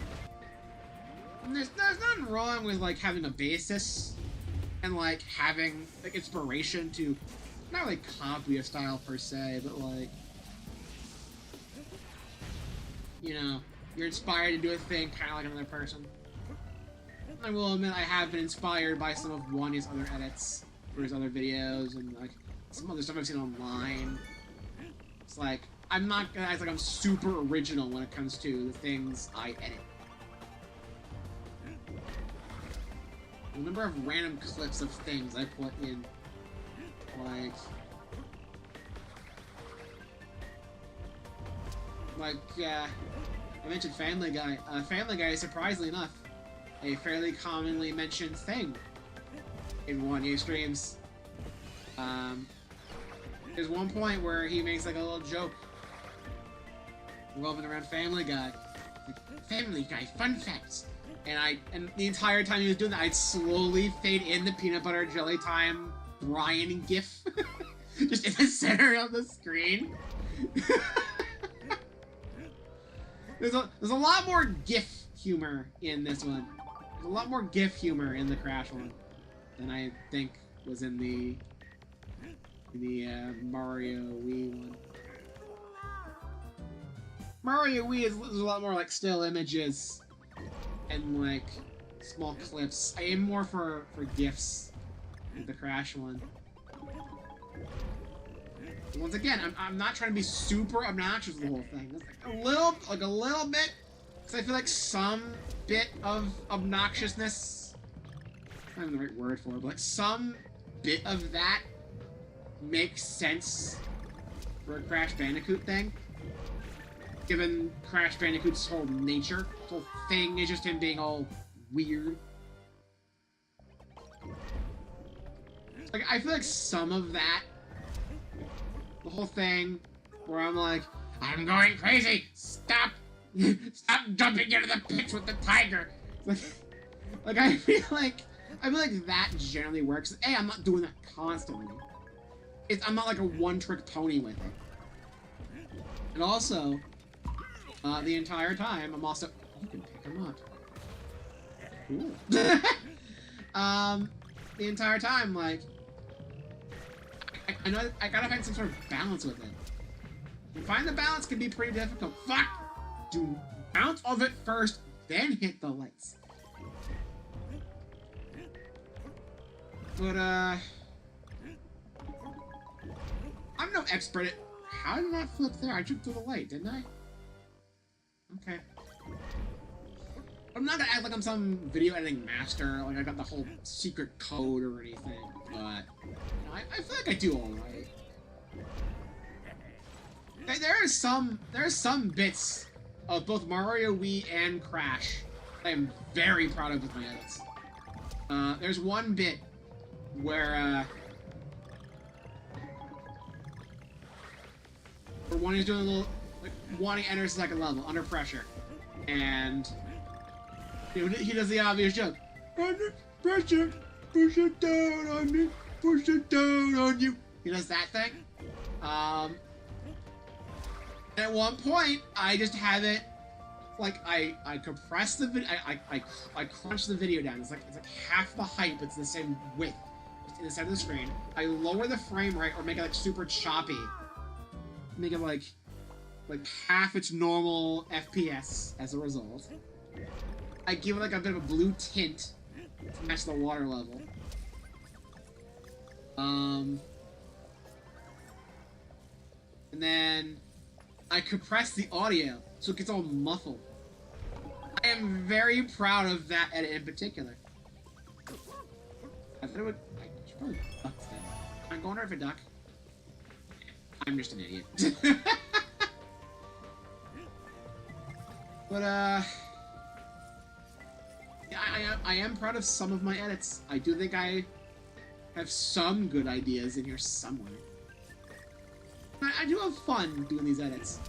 And there's nothing wrong with, like, having a basis and, like, having, like, inspiration to not really copy a style per se, but, like, you know, you're inspired to do a thing kind of like another person. I will admit I have been inspired by some of Wanya's other edits for his other videos and, like, some other stuff I've seen online. It's like, I'm not gonna act like I'm super original when it comes to the things I edit. The number of random clips of things I put in, like, I mentioned Family Guy. Family Guy is, surprisingly enough, a fairly commonly mentioned thing in Wanya streams. There's one point where he makes, like, a little joke revolving around Family Guy. Like, Family Guy, fun facts! And the entire time he was doing that, I'd slowly fade in the peanut butter jelly time Brian gif. Just in the center of the screen. There's a lot more GIF humor in this one. There's a lot more GIF humor in the Crash one than I think was in the Mario Wii one. Mario Wii is a lot more like still images and like small clips. I aim more for GIFs with the Crash one. Once again, I'm not trying to be super obnoxious with the whole thing. It's like a little bit, because I feel like some bit of obnoxiousness, I don't have the right word for it, but like some bit of that makes sense for a Crash Bandicoot thing. Given Crash Bandicoot's whole nature, the whole thing is just him being all weird. Like, I feel like some of that, the whole thing, where I'm like, I'm going crazy! Stop! Stop jumping into the pits with the tiger! Like I feel like that generally works. A, I'm not doing that constantly. I'm not like a one-trick pony with it. And also, the entire time, I'm also... You can pick him up. Cool. The entire time, like... I know I gotta find some sort of balance with it. And find the balance can be pretty difficult. Fuck! Do bounce off it first, then hit the lights. But, I'm no expert at... How did I flip there? I jumped through the light, didn't I? Okay. I'm not gonna act like I'm some video editing master, like I got the whole secret code or anything, but you know, I feel like I do alright. There are some bits of both Mario Wii and Crash that I am very proud of with my edits. There's one bit where one is doing a little, like, wanting to enter a second level under pressure, and he does the obvious joke. Under pressure, push it down on me, push it down on you. He does that thing. At one point, I just have it, like, I compress the video, I crunch the video down. It's like half the height, but it's the same width. It's in the center of the screen. I lower the frame rate or make it like super choppy. Make it like half its normal FPS as a result. I give it like a bit of a blue tint to match the water level. And then I compress the audio so it gets all muffled. I am very proud of that edit in particular. I thought it would... I should probably duck that. I'm going over a duck. I'm just an idiot. But, I am proud of some of my edits. I do think I have some good ideas in here somewhere. I do have fun doing these edits.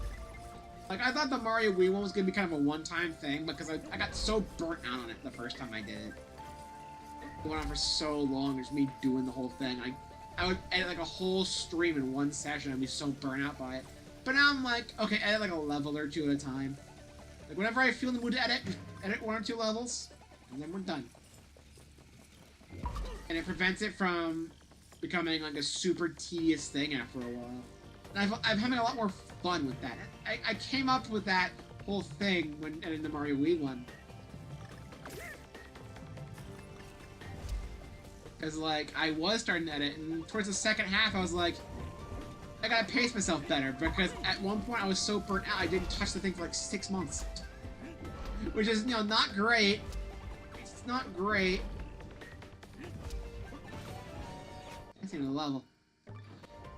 Like, I thought the Mario Wii one was gonna be kind of a one-time thing because I got so burnt out on it the first time I did it. It went on for so long, just me doing the whole thing. I would edit like a whole stream in one session. I'd be so burnt out by it. But now I'm like, okay, edit like a level or two at a time. Like whenever I feel in the mood to edit 1 or 2 levels, and then we're done. And it prevents it from becoming like a super tedious thing after a while. And I'm having a lot more fun with that. I came up with that whole thing when editing the Mario Wii one. Because, like, I was starting to edit, and towards the second half, I was like, I gotta pace myself better, because at one point I was so burnt out, I didn't touch the thing for like 6 months. Which is, you know, not great. It's not great. That's in a level.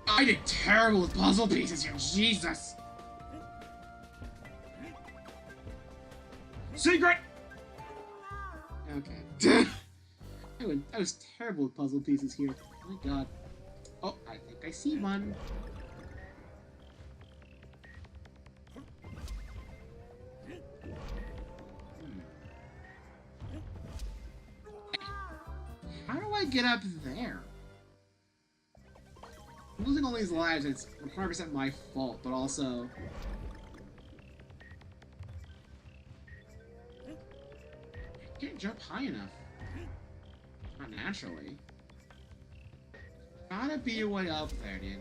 I did terrible with puzzle pieces here, Jesus! Secret! Okay. I was terrible with puzzle pieces here. Oh my god. Oh, I think I see one. How do I get up there? I'm losing all these lives, it's 100% my fault, but also... I can't jump high enough. Not naturally. Gotta be a way up there, dude.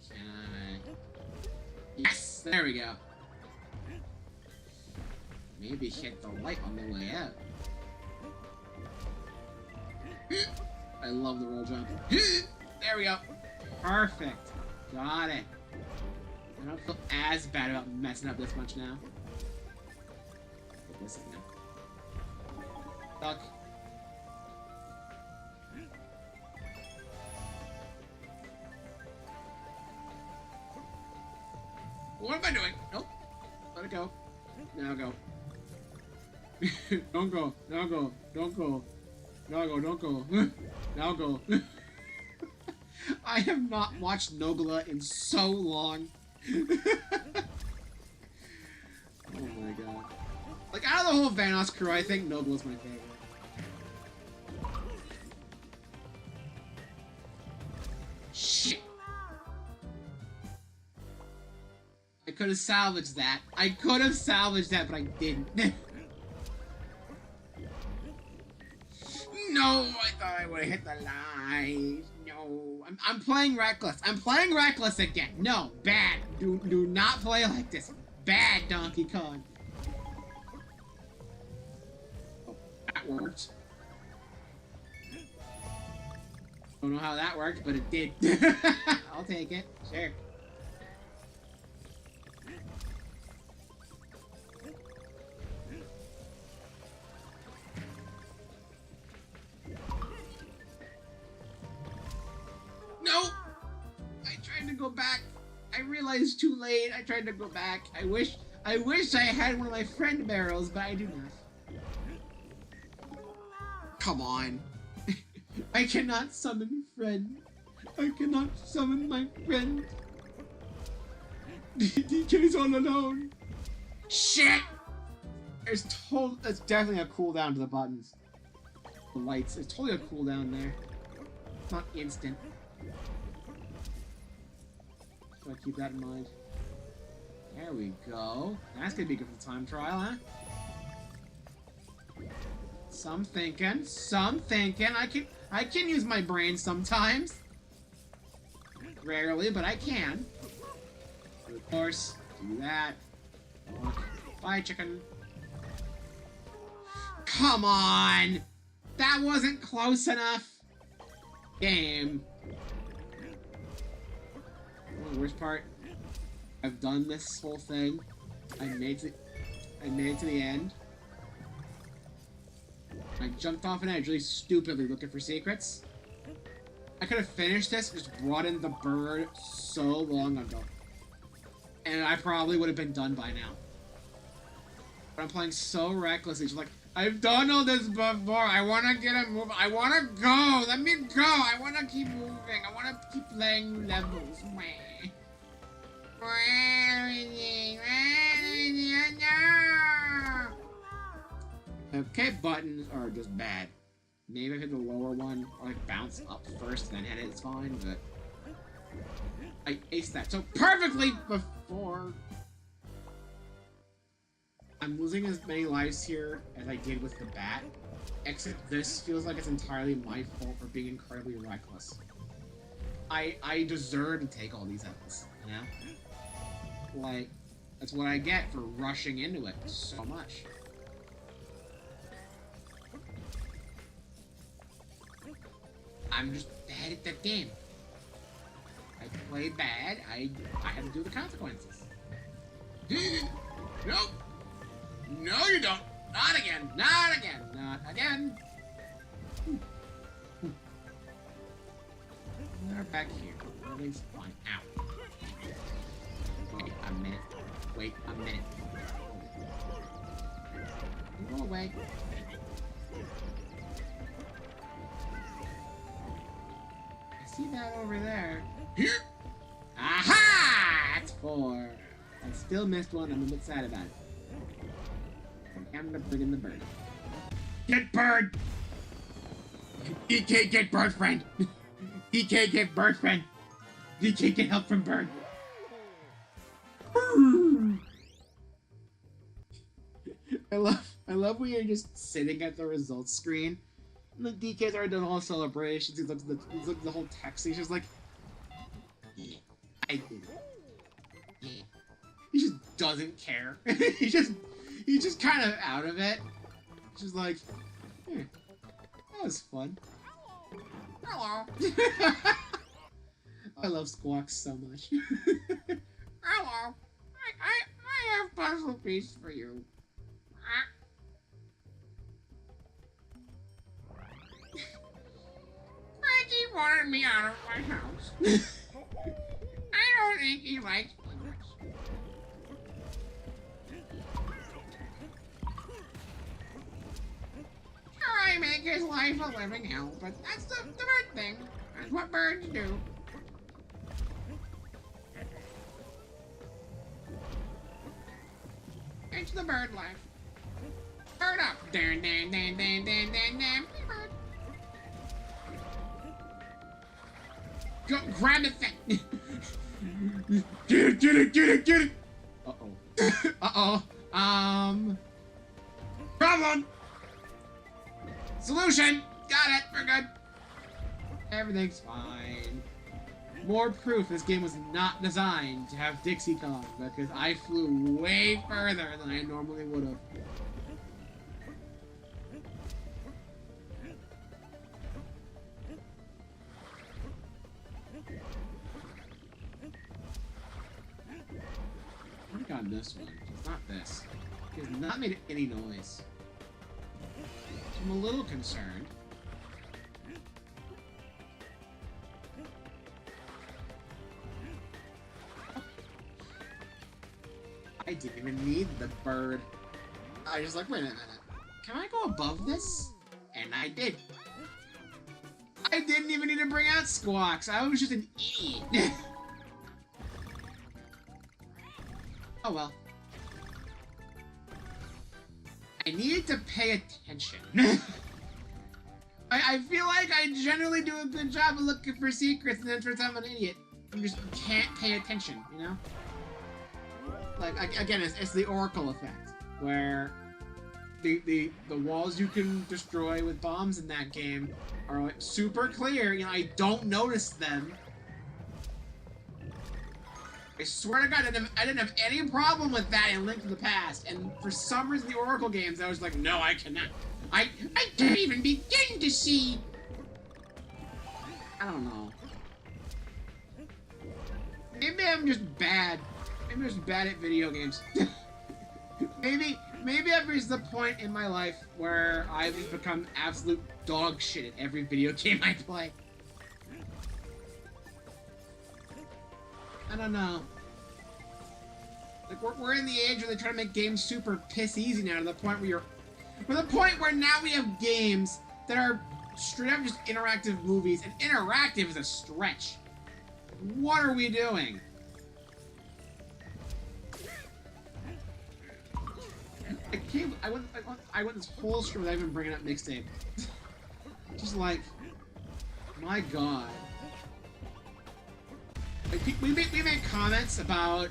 Can I... Yes! There we go. Maybe hit the light on the way out. I love the roll jump. There we go. Perfect. Got it. I don't feel as bad about messing up this much now. This is now. Duck. What am I doing? Nope. Let it go. Now go. Don't go. Now go. Don't go. Now go. Don't go. Now go. I have not watched Nogla in so long. Oh my god. Like, out of the whole Vanoss crew, I think Nogla's my favorite. Shit. I could have salvaged that. I could have salvaged that, but I didn't. No, I thought I would have hit the line. No, I'm playing reckless. I'm playing reckless again. No, bad. Do not play like this. Bad, Donkey Kong. Oh, that worked. Don't know how that worked, but it did. I'll take it. Sure. No! I tried to go back. I realized too late. I tried to go back. I wish I had one of my friend barrels, but I do not. Come on. I cannot summon friend. I cannot summon my friend. DK's all alone. Shit! There's definitely a cooldown to the buttons. The lights. There's totally a cooldown there. It's not instant. So I keep that in mind. There we go. That's gonna be good for the time trial, huh? Some thinking. I can use my brain sometimes. Rarely, but I can. Of course, do that. Bye, chicken. Come on! That wasn't close enough! Game. Oh, the worst part, I've done this whole thing. I made it to the end. I jumped off an edge really stupidly looking for secrets. I could have finished this, just brought in the bird so long ago. And I probably would have been done by now. But I'm playing so recklessly, just like, I've done all this before, I wanna get a move, I wanna go, let me go, I wanna keep moving, I wanna keep playing levels. Okay, buttons are just bad. Maybe if I hit the lower one, or like bounce up first, then hit it, it's fine, but I aced that so perfectly before. I'm losing as many lives here as I did with the bat, except this feels like it's entirely my fault for being incredibly reckless. I deserve to take all these L's, you know? Like, that's what I get for rushing into it so much. I'm just bad at that game. I play bad, I have to do the consequences. Nope! No, you don't! Not again! Not again! Not again! We're back here. Everything's fine. Ow. Wait a minute. Wait a minute. Go away. I see that over there. Here! Aha! That's 4. I still missed one. I'm a bit sad about it. I'm gonna bring in the bird. Get bird! DK, get bird friend! DK, get bird friend! DK, get help from bird! I love when you're just sitting at the results screen. And the DK's already done all the celebrations. He's looked at the whole text. He's just like, yeah, I did it. Yeah. He just doesn't care. He's just kind of out of it. Just like, that was fun. Hello. I love Squawks so much. Hello. I have puzzle piece for you. Frankie wanted me out of my house. I don't think he likes birds. Sure, I make his life a living hell, but that's the bird thing. That's what birds do. It's the bird life. Bird up. Dan, dan, dan, dan, dan, dan, dan. Bird. Go grab the thing. Get it. Uh-oh. Problem. Solution. Got it. We're good. Everything's fine. More proof this game was not designed to have Dixie Kong, because I flew way further than I normally would have. I think on this one, it's not this. It has not made any noise. So I'm a little concerned. I didn't even need the bird. I was like, wait a minute. Can I go above this? And I did. I didn't even need to bring out Squawks. I was just an idiot. Oh well. I needed to pay attention. I feel like I generally do a good job of looking for secrets, and then turns out I'm an idiot. I just can't pay attention, you know? Like, again, it's the Oracle effect, where the walls you can destroy with bombs in that game are like super clear. You know, I don't notice them. I swear to God, I didn't have any problem with that in Link to the Past, and for some reason the Oracle games, I was like, no, I cannot. I can't even begin to see. I don't know. Maybe I'm just bad. Maybe I'm just bad at video games. maybe I've reached the point in my life where I've just become absolute dog shit at every video game I play. I don't know. Like, we're in the age where they try to make games super piss easy now, to the point where now we have games that are straight up just interactive movies, and interactive is a stretch. What are we doing? I went this whole stream without even bringing up Mixtape. Just like, my god. Like, we made comments about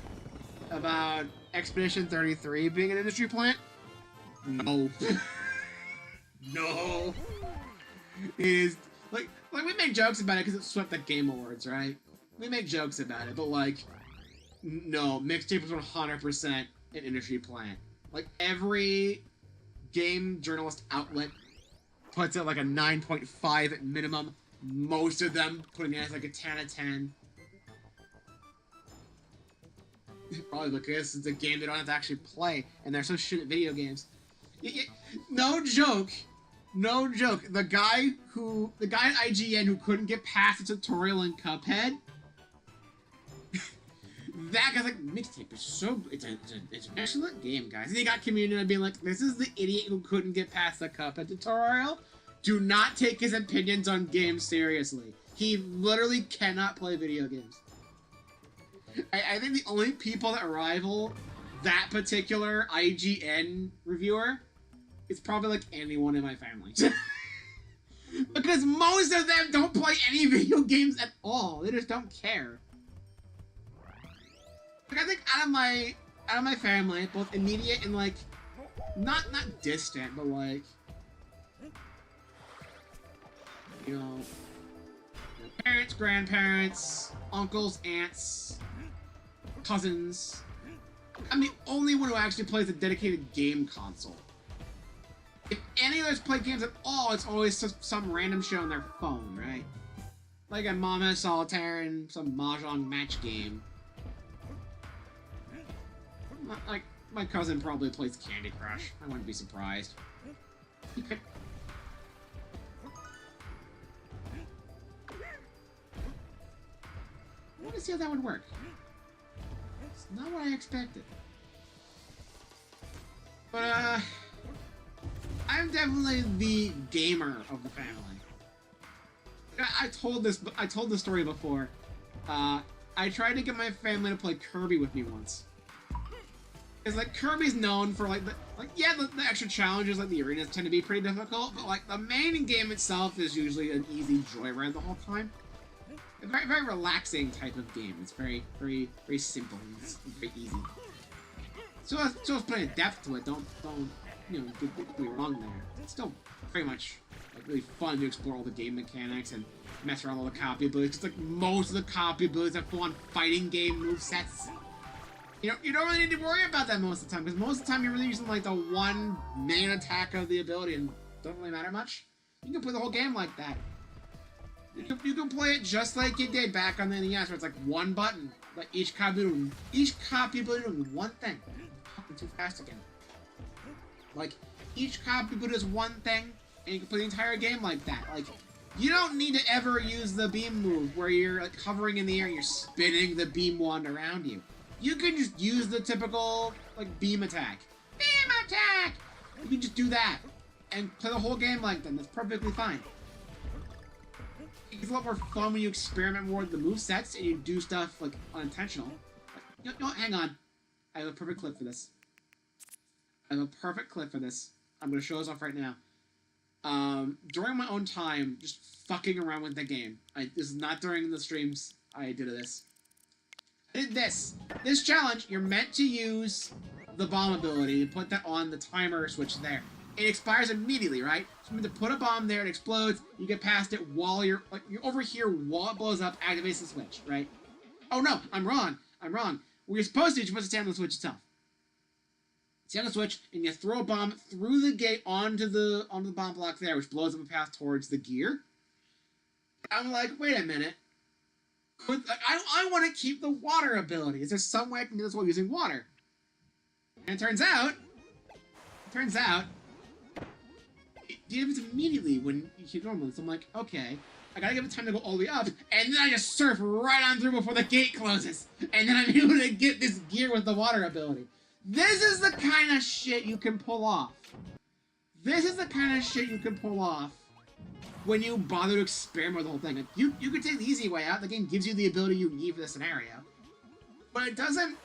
Expedition 33 being an industry plant. no. No. It is like we make jokes about it because it swept the Game Awards, right? We make jokes about it, but like, no, Mixtape was 100% an industry plant. Like, every game journalist outlet puts it like a 9.5 at minimum. Most of them putting it as like a 10 out of 10. Probably because it's a game they don't have to actually play, and they're so shit at video games. No joke. No joke. The guy at IGN who couldn't get past the tutorial in Cuphead, that guy's like, Mixtape is so, it's an excellent game, guys. And he got community being like, this is the idiot who couldn't get past the Cuphead tutorial. Do not take his opinions on games seriously. He literally cannot play video games. I think the only people that rival that particular IGN reviewer is probably like anyone in my family. Because most of them don't play any video games at all. They just don't care. Like, I think out of my family, both immediate and like not distant, but like, you know, parents, grandparents, uncles, aunts, cousins. I'm the only one who actually plays a dedicated game console. If any of us play games at all, it's always some random shit on their phone, right? Like a Mama Solitaire and some Mahjong match game. Like, my cousin probably plays Candy Crush. I wouldn't be surprised. I want to see how that would work. It's not what I expected. But, I'm definitely the gamer of the family. I told this story before. I tried to get my family to play Kirby with me once. Because, like, Kirby's known for, like, the extra challenges, like, the arenas tend to be pretty difficult, but, like, the main game itself is usually an easy joyride the whole time. A very, very relaxing type of game. It's very, very, very simple. It's very easy. So I was putting a depth to it. Don't you know, get me wrong there. It's still very much like really fun to explore all the game mechanics and mess around with all the copy abilities. It's like most of the copy abilities have full-on fighting game movesets. You know, you don't really need to worry about that most of the time, because most of the time you're really using like the one main attack of the ability and it doesn't really matter much. You can play the whole game like that. You can play it just like you did back on the NES, where it's like one button, like each copy ability doing one thing. I'm talking too fast again. Like, each copy ability does one thing, and you can play the entire game like that. Like, you don't need to ever use the beam move, where you're like hovering in the air and you're spinning the beam wand around you. You can just use the typical, like, beam attack. Beam attack! You can just do that, and play the whole game like that. That's perfectly fine. It's a lot more fun when you experiment more with the movesets and you do stuff, like, unintentional. Like, no, hang on. I have a perfect clip for this. I'm going to show this off right now. During my own time, just fucking around with the game. This is not during the streams I did this. I did this. This challenge, you're meant to use the bomb ability and put that on the timer switch there. It expires immediately, right? So you meant to put a bomb there, it explodes, you get past it while you're over here while it blows up, activates the switch, right? Oh no, I'm wrong. What you're supposed to do is you're supposed to stand on the switch itself. Stand on the switch, and you throw a bomb through the gate onto the bomb block there, which blows up a path towards the gear. I'm like, wait a minute. I want to keep the water ability. Is there some way I can do this while using water? And it turns out, it happens immediately when you hit normally. So I'm like, okay, I gotta give it time to go all the way up, and then I just surf right on through before the gate closes, and then I'm able to get this gear with the water ability. This is the kind of shit you can pull off. When you bother to experiment with the whole thing. Like, you could take the easy way out. The game gives you the ability you need for the scenario. But it doesn't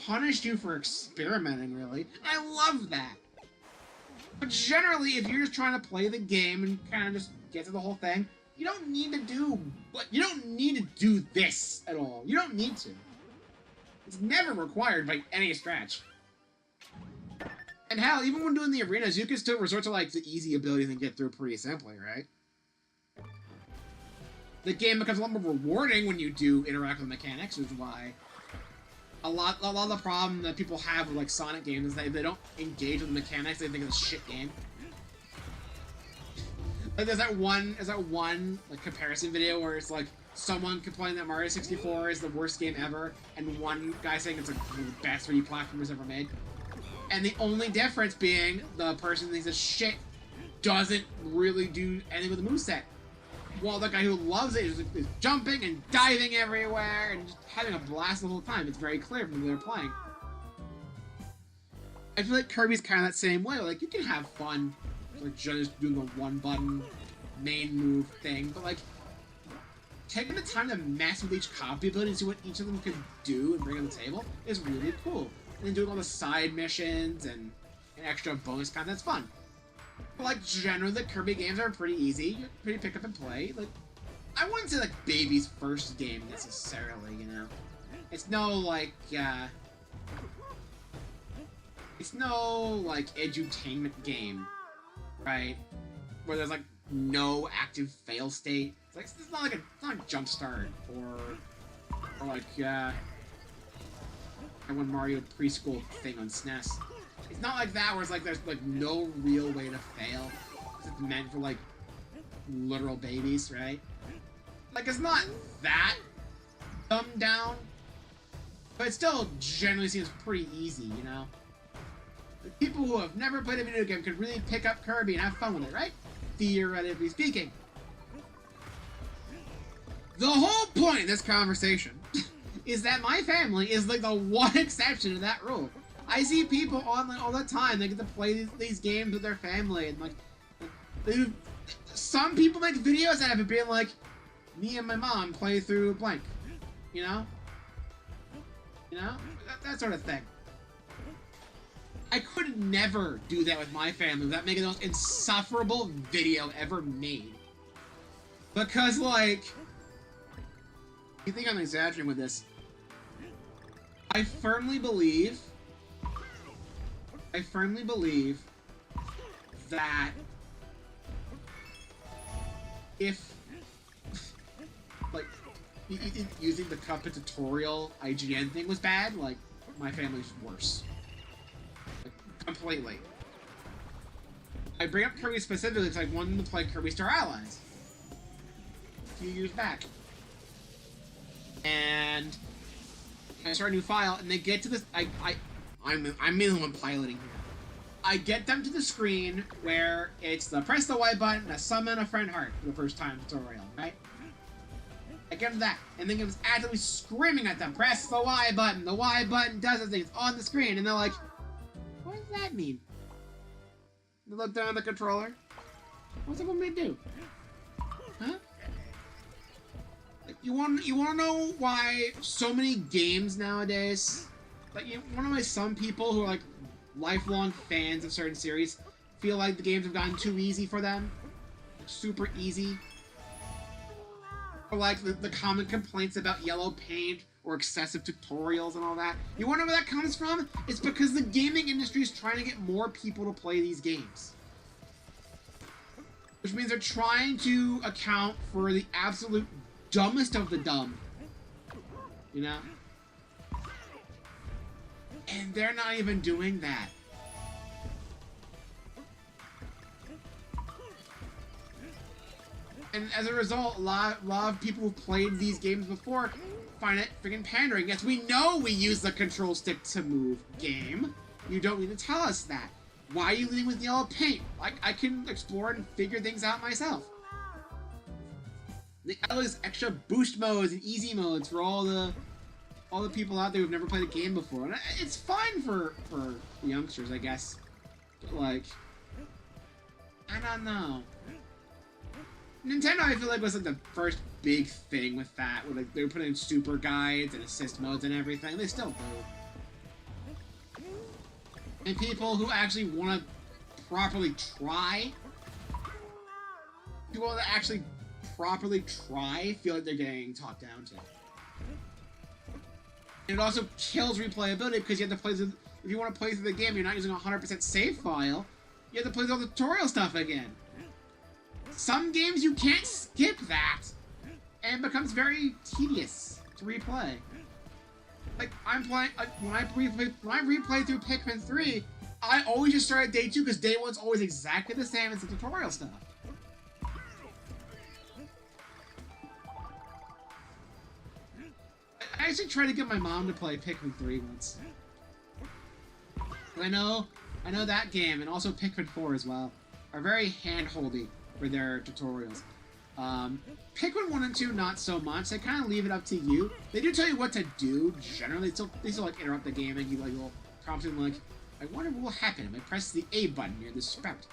punish you for experimenting, really. I love that. But generally, if you're just trying to play the game and kind of just get to the whole thing, you don't need to do this at all. You don't need to. It's never required by any stretch. And hell, even when doing the arenas, you can still resort to like the easy abilities and get through pretty simply, right? The game becomes a lot more rewarding when you do interact with mechanics, which is why a lot of the problem that people have with like Sonic games is that if they don't engage with the mechanics, they think it's a shit game. Like there's that one like comparison video where it's like someone complaining that Mario 64 is the worst game ever, and one guy saying it's like one of the best 3D platformers ever made. And the only difference being the person who thinks it's shit doesn't really do anything with the moveset. While the guy who loves it is jumping and diving everywhere and just having a blast the whole time. It's very clear from when they're playing. I feel like Kirby's kind of that same way. Like, you can have fun, like, just doing the one-button main move thing, but, like, taking the time to mess with each copy ability and see what each of them can do and bring on the table is really cool. And then doing all the side missions and extra bonus content's fun. But like generally the Kirby games are pretty easy, you're pretty pick up and play. Like I wouldn't say like baby's first game necessarily, you know. It's no like it's no like edutainment game, right? Where there's like no active fail state. It's not like Jump Start or like one Mario preschool thing on SNES. It's not like that where it's like there's like no real way to fail. It's meant for like literal babies, right? Like it's not that dumbed down, but it still generally seems pretty easy, you know? The people who have never played a video game could really pick up Kirby and have fun with it, right? Theoretically speaking. The whole point of this conversation is that my family is like the one exception to that rule. I see people online all the time. They get to play these games with their family, and like, some people make videos out of it being like, me and my mom play through blank, you know, that sort of thing. I could never do that with my family without making the most insufferable video ever made. Because like, you think I'm exaggerating with this? I firmly believe that if, like, using the Cuphead tutorial IGN thing was bad, like, my family's worse. Like, completely. I bring up Kirby specifically because I wanted to play Kirby Star Allies a few years back. And I start a new file, and they get to this, I'm the one piloting here. I get them to the screen where it's the press the Y button to summon a friend heart for the first time tutorial, right? I get them that, and then it was actively screaming at them, press the Y button does this thing, it's on the screen, and they're like, what does that mean? They look down at the controller, what's it want me to do? Huh? Like, you want to know why so many games nowadays, like, you want to know why some people who are like lifelong fans of certain series feel like the games have gotten too easy for them? Super easy? Or like the common complaints about yellow paint or excessive tutorials and all that. You wanna know where that comes from? It's because the gaming industry is trying to get more people to play these games. Which means they're trying to account for the absolute dumbest of the dumb. You know? And they're not even doing that. And as a result, a lot of people who've played these games before find it freaking pandering. Yes, we know we use the control stick to move, game. You don't need to tell us that. Why are you leading with yellow paint? I can explore and figure things out myself. They add all these extra boost modes and easy modes for all the people out there who've never played a game before. And it's fine for the youngsters, I guess. But like, I don't know. Nintendo, I feel like, was like the first big thing with that, where like they were putting in super guides and assist modes and everything. They still do. And people who actually want to properly try people that actually properly try feel like they're getting talked down to. And it also kills replayability because you have to play through, if you want to play through the game, you're not using a 100% save file, you have to play through all the tutorial stuff again. Some games you can't skip that, and it becomes very tedious to replay. Like, I'm playing, when I replay through Pikmin 3, I always just start at day 2 because day 1's always exactly the same as the tutorial stuff. I actually tried to get my mom to play Pikmin 3 once. I know that game, and also Pikmin 4 as well, are very hand-holdy for their tutorials. Pikmin 1 and 2, not so much. They kind of leave it up to you. They do tell you what to do, generally. They still like, interrupt the game and give like, little prompts and like, I wonder what will happen if I press the A button near this sprout.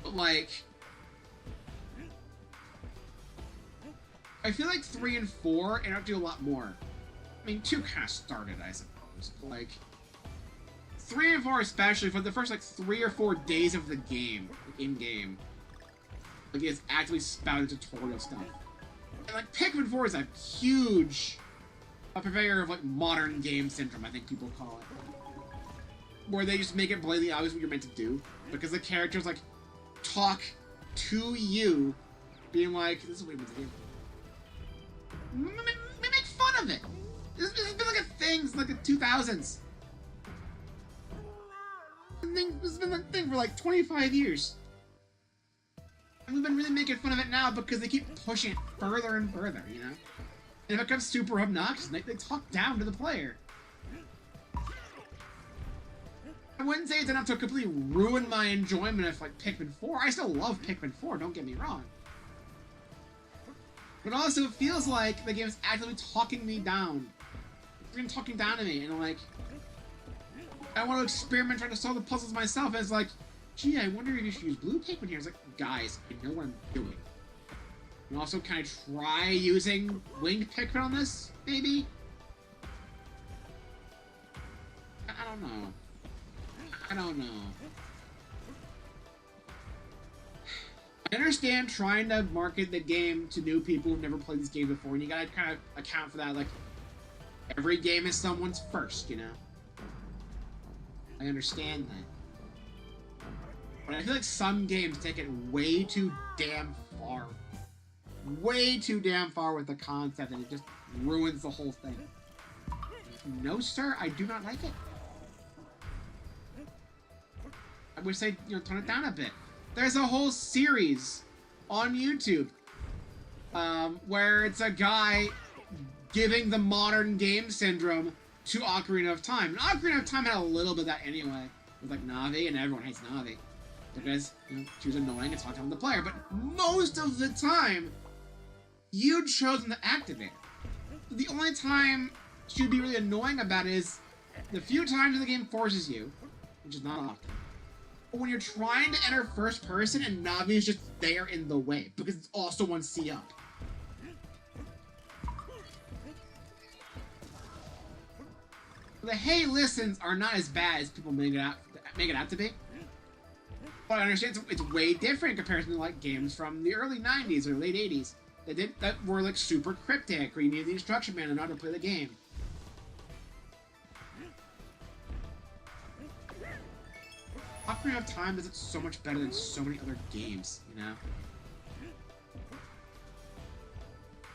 But, like, I feel like 3 and 4 interrupt you a lot more. I mean, 2 kind of started, I suppose. But, like, 3 and 4 especially, for the first, like, 3 or 4 days of the game, like, in-game, like, it's actively spouted tutorial stuff. And, like, Pikmin 4 is a huge purveyor of, like, modern game syndrome, I think people call it. Where they just make it blatantly obvious what you're meant to do. Because the characters, like, talk to you, being like, this is what you're meant to do. They make fun of it! This has been like a thing since, like, the 2000s. This has been like a thing for, like, 25 years. And we've been really making fun of it now because they keep pushing it further and further, you know? And it becomes super obnoxious, and they talk down to the player. I wouldn't say it's enough to completely ruin my enjoyment of, like, Pikmin 4. I still love Pikmin 4, don't get me wrong. But also, it feels like the game is actively talking me down. It's been talking down to me, and like, I want to experiment trying to solve the puzzles myself, and it's like, gee, I wonder if you should use blue Pikmin here. It's like, guys, I know what I'm doing. And also, can I try using winged Pikmin on this, maybe? I don't know. I don't know. I understand trying to market the game to new people who've never played this game before, and you gotta kind of account for that, like, every game is someone's first, you know? I understand that. But I feel like some games take it way too damn far. Way too damn far with the concept, and it just ruins the whole thing. No, sir, I do not like it. I wish they'd, you know, tone it down a bit. There's a whole series on YouTube where it's a guy giving the modern game syndrome to Ocarina of Time. And Ocarina of Time had a little bit of that anyway, with like Navi, and everyone hates Navi because, you know, she was annoying and talked down to the player. But most of the time, you'd chosen to activate her. The only time she'd be really annoying about it is the few times the game forces you, which is not often. But when you're trying to enter first person and Navi is just there in the way, because it's also 1C up. The hey listens are not as bad as people make it out to be. But I understand it's way different in comparison to like games from the early 90s or late 80s that were like super cryptic, where you needed the instruction manual in order to play the game. Ocarina of Time does it so much better than so many other games, you know?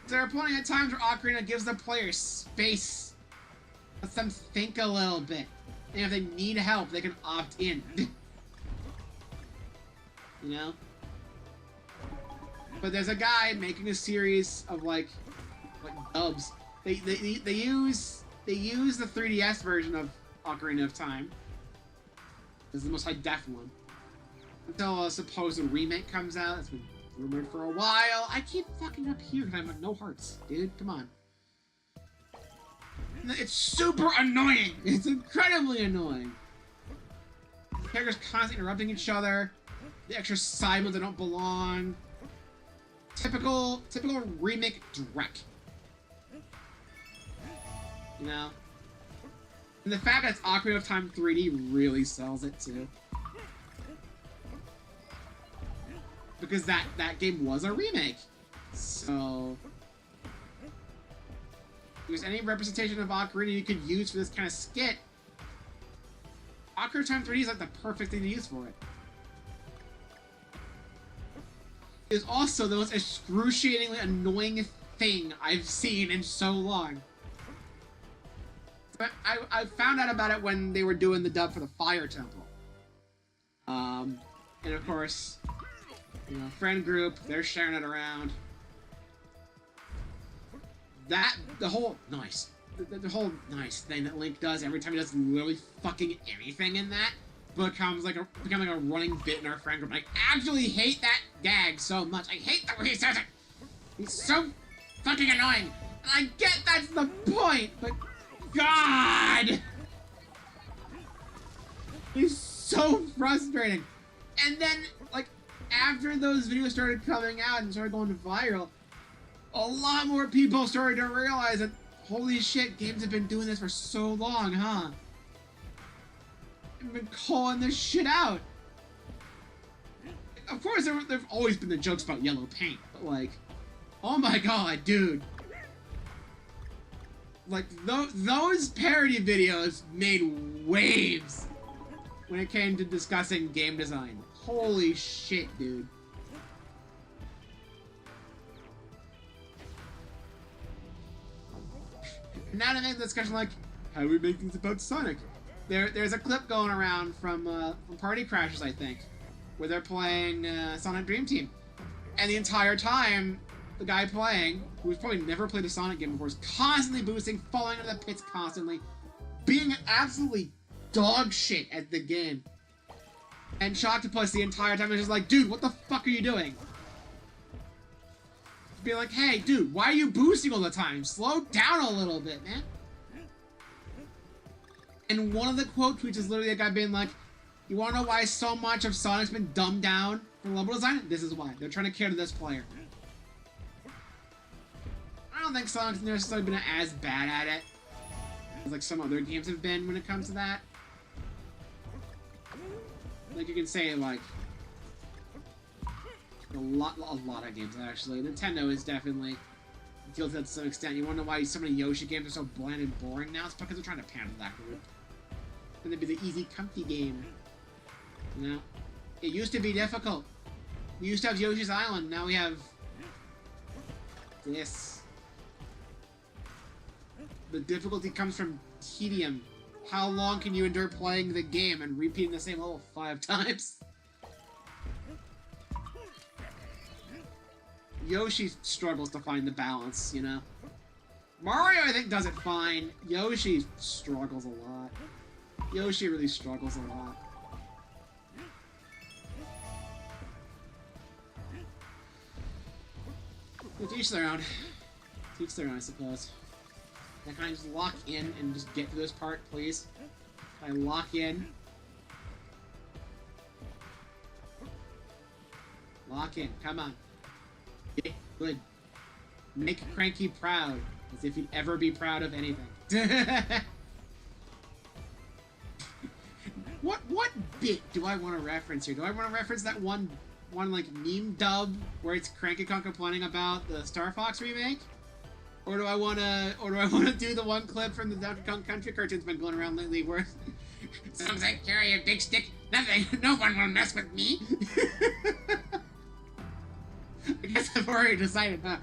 There are plenty of times where Ocarina gives the player space. Lets them think a little bit. And if they need help, they can opt in. You know? But there's a guy making a series of like dubs. They use the 3DS version of Ocarina of Time. This is the most high-def one. Until a supposed remake comes out. It's been rumored for a while. I keep fucking up here because I have no hearts, dude. Come on. It's super annoying. It's incredibly annoying. The characters constantly interrupting each other. The extra side modes that don't belong. Typical remake dreck. You know? And the fact that it's Ocarina of Time 3D really sells it too. because that game was a remake. So if there's any representation of Ocarina you could use for this kind of skit, Ocarina of Time 3D is like the perfect thing to use for it. It's also the most excruciatingly annoying thing I've seen in so long. But I found out about it when they were doing the dub for the Fire Temple. And of course, you know, friend group, they're sharing it around. The whole nice thing that Link does every time he does literally fucking anything in that becomes like becoming a running bit in our friend group. I actually hate that gag so much. I hate the way he says it. He's so fucking annoying. And I get that's the point, but God, he's so frustrating. And then, like, after those videos started coming out and started going viral, a lot more people started to realize that, holy shit, games have been doing this for so long, huh? They've been calling this shit out. Of course, there've always been the jokes about yellow paint, but like, oh my god, dude. Like, those parody videos made waves when it came to discussing game design. Holy shit, dude. Now to make the discussion like, how do we make things about Sonic? There's a clip going around from Party Crashers, I think, where they're playing Sonic Dream Team. And the entire time, the guy playing, who's probably never played a Sonic game before, is constantly boosting, falling into the pits constantly, being absolutely dog shit at the game. And Choctopus the entire time is just like, dude, what the fuck are you doing? Be like, hey, dude, why are you boosting all the time? Slow down a little bit, man. And one of the quote tweets is literally a guy being like, you wanna know why so much of Sonic's been dumbed down for level design? This is why. They're trying to cater to this player. I don't think Sonic's necessarily been as bad at it as like some other games have been when it comes to that. Like you can say like a lot of games actually. Nintendo is definitely guilty to some extent. You wanna know why so many Yoshi games are so bland and boring now? It's because they're trying to pander to that group. And it'd be the easy, comfy game. You know? It used to be difficult. We used to have Yoshi's Island, now we have this. The difficulty comes from tedium. How long can you endure playing the game and repeating the same level 5 times? Yoshi struggles to find the balance, you know? Mario, I think, does it fine. Yoshi struggles a lot. Yoshi really struggles a lot. To each their own. To each their own, I suppose. Can I just lock in and just get to this part, please? Can I lock in? Lock in, come on. Yeah, good. Make Cranky proud, as if he'd ever be proud of anything. What bit do I want to reference here? Do I want to reference that one like meme dub where it's Cranky Kong complaining about the Star Fox remake? Or do I wanna do the one clip from the Donkey Kong Country cartoon's been going around lately where sounds like carry a big stick, nothing, no one will mess with me. I guess I've already decided, huh?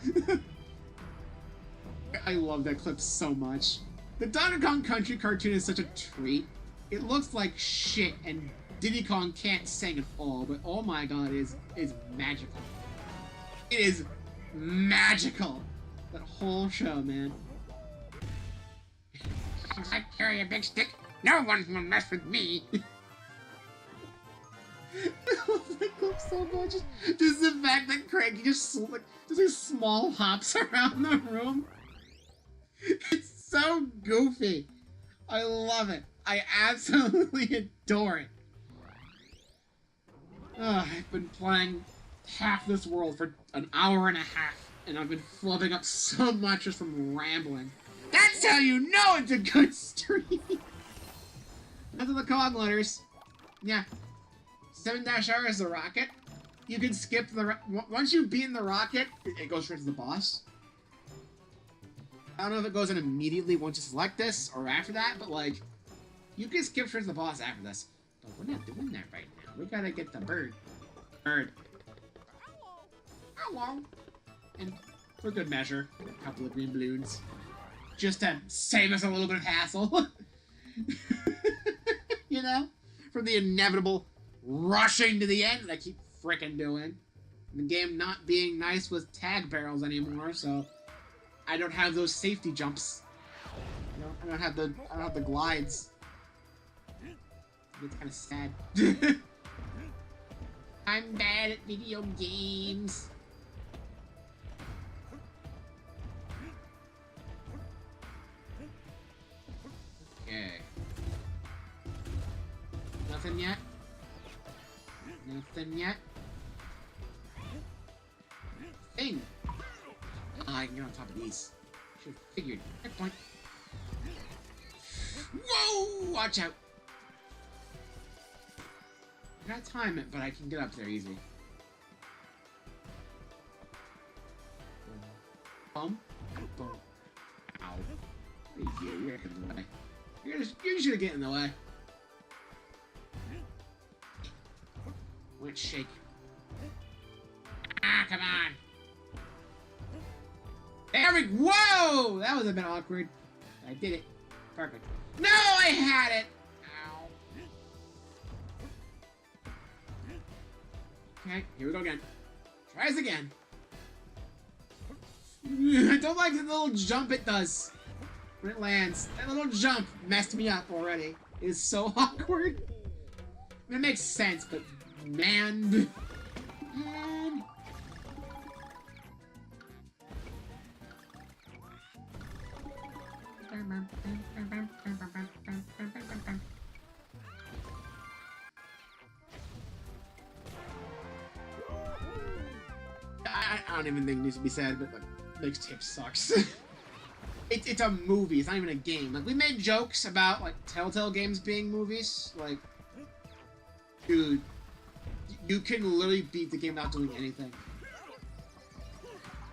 I love that clip so much. The Donkey Kong Country cartoon is such a treat. It looks like shit, and Diddy Kong can't sing at all, but oh my god, it is magical. It is magical. That whole show, man. Since I carry a big stick, no one will mess with me. I love that clip so much. Just the fact that Cranky just like small hops around the room. It's so goofy. I love it. I absolutely adore it. I've been playing half this world for an hour and a half, and I've been flubbing up so much just from rambling. That's how you know it's a good stream! After the Kong letters. Yeah. 7-R is the rocket. you can skip once you beat the rocket, it goes straight to the boss. I don't know if it goes in immediately once you select this or after that, but like, you can skip straight to the boss after this. But we're not doing that right now. We gotta get the bird. Bird. Hello. And for good measure, a couple of green balloons. Just to save us a little bit of hassle. You know? From the inevitable rushing to the end that I keep frickin' doing. The game not being nice with tag barrels anymore, so I don't have those safety jumps. You know, I don't have the glides. It's kind of sad. I'm bad at video games. Okay. Nothing yet? Nothing yet? Thing! I can get on top of these. Should have figured. That point. Whoa! Watch out! I gotta time it, but I can get up there easy. Boom. Boom. Ow. You're getting in the way. You're just gonna get in the way. Let's shake. Ah, come on. There we go. Whoa! That was a bit awkward. I did it. Perfect. No, I had it! Ow. Okay, here we go again. Try this again. I don't like the little jump it does when it lands. That little jump messed me up already. It is so awkward. I mean, it makes sense, but man. I don't even think it needs to be said, but like, mixtape sucks. It's a movie. It's not even a game. Like, we made jokes about like Telltale games being movies. Like, dude, you can literally beat the game without doing anything.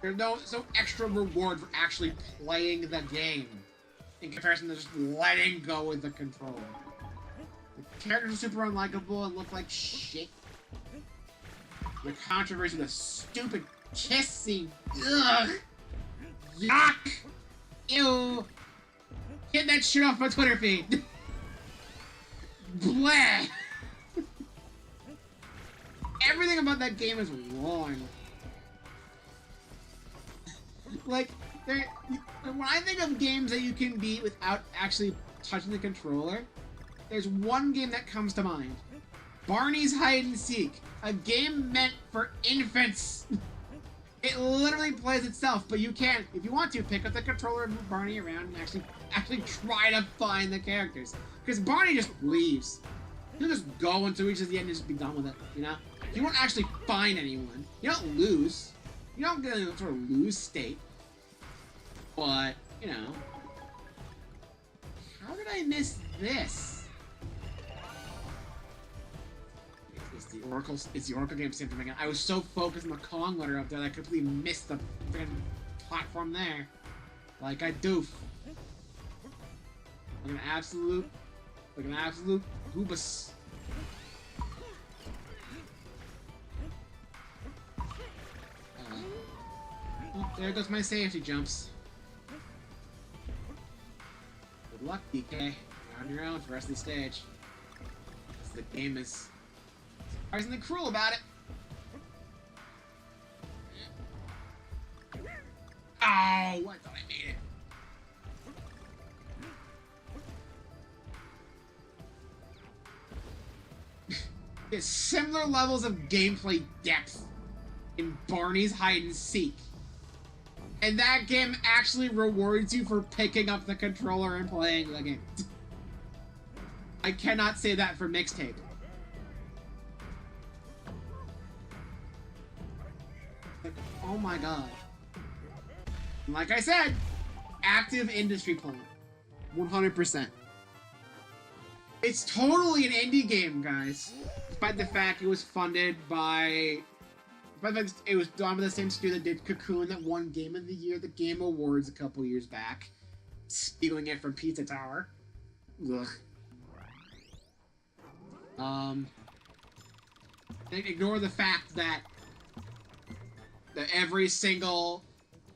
There's no extra reward for actually playing the game in comparison to just letting go with the controller. The characters are super unlikable and look like shit. The controversy, the stupid kiss scene. Ugh! Yuck! Ew! Get that shit off my Twitter feed! Bleh! Everything about that game is wrong. Like, when I think of games that you can beat without actually touching the controller, there's one game that comes to mind. Barney's Hide and Seek. A game meant for infants. It literally plays itself, but you can, if you want to, pick up the controller and move Barney around and actually try to find the characters. Because Barney just leaves. He'll just go until he reaches the end and just be done with it, you know? You won't actually find anyone. You don't lose. You don't get in a sort of lose state. But, you know. How did I miss this? It's the Oracle game syndrome again. I was so focused on the Kong letter up there that I completely missed the freaking platform there. Like I doof. Like an absolute goobus. Oh, there goes my safety jumps. Good luck, DK. You're on your own for the rest of the stage. The game is surprisingly cruel about it. Oh, I thought I made it. There's similar levels of gameplay depth in Barney's Hide and Seek. And that game actually rewards you for picking up the controller and playing the game. I cannot say that for Mixtape. Like, oh my god. Like I said, active industry plan. 100%. It's totally an indie game, guys. Despite the fact it was funded by But it was done by the same studio that did Cocoon, that won Game of the Year, the Game Awards a couple years back, stealing it from Pizza Tower. Ugh. Ignore the fact that every single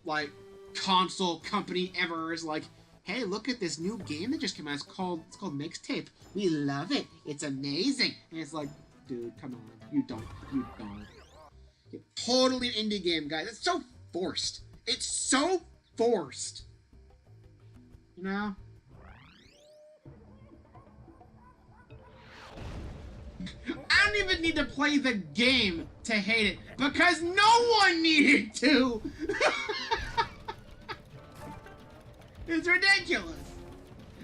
like console company ever is like, hey, look at this new game that just came out. It's called Mixtape. We love it. It's amazing. And it's like, dude, come on. You don't. It's totally an indie game, guys. It's so forced. It's so forced. You know? I don't even need to play the game to hate it, because no one needed to! It's ridiculous!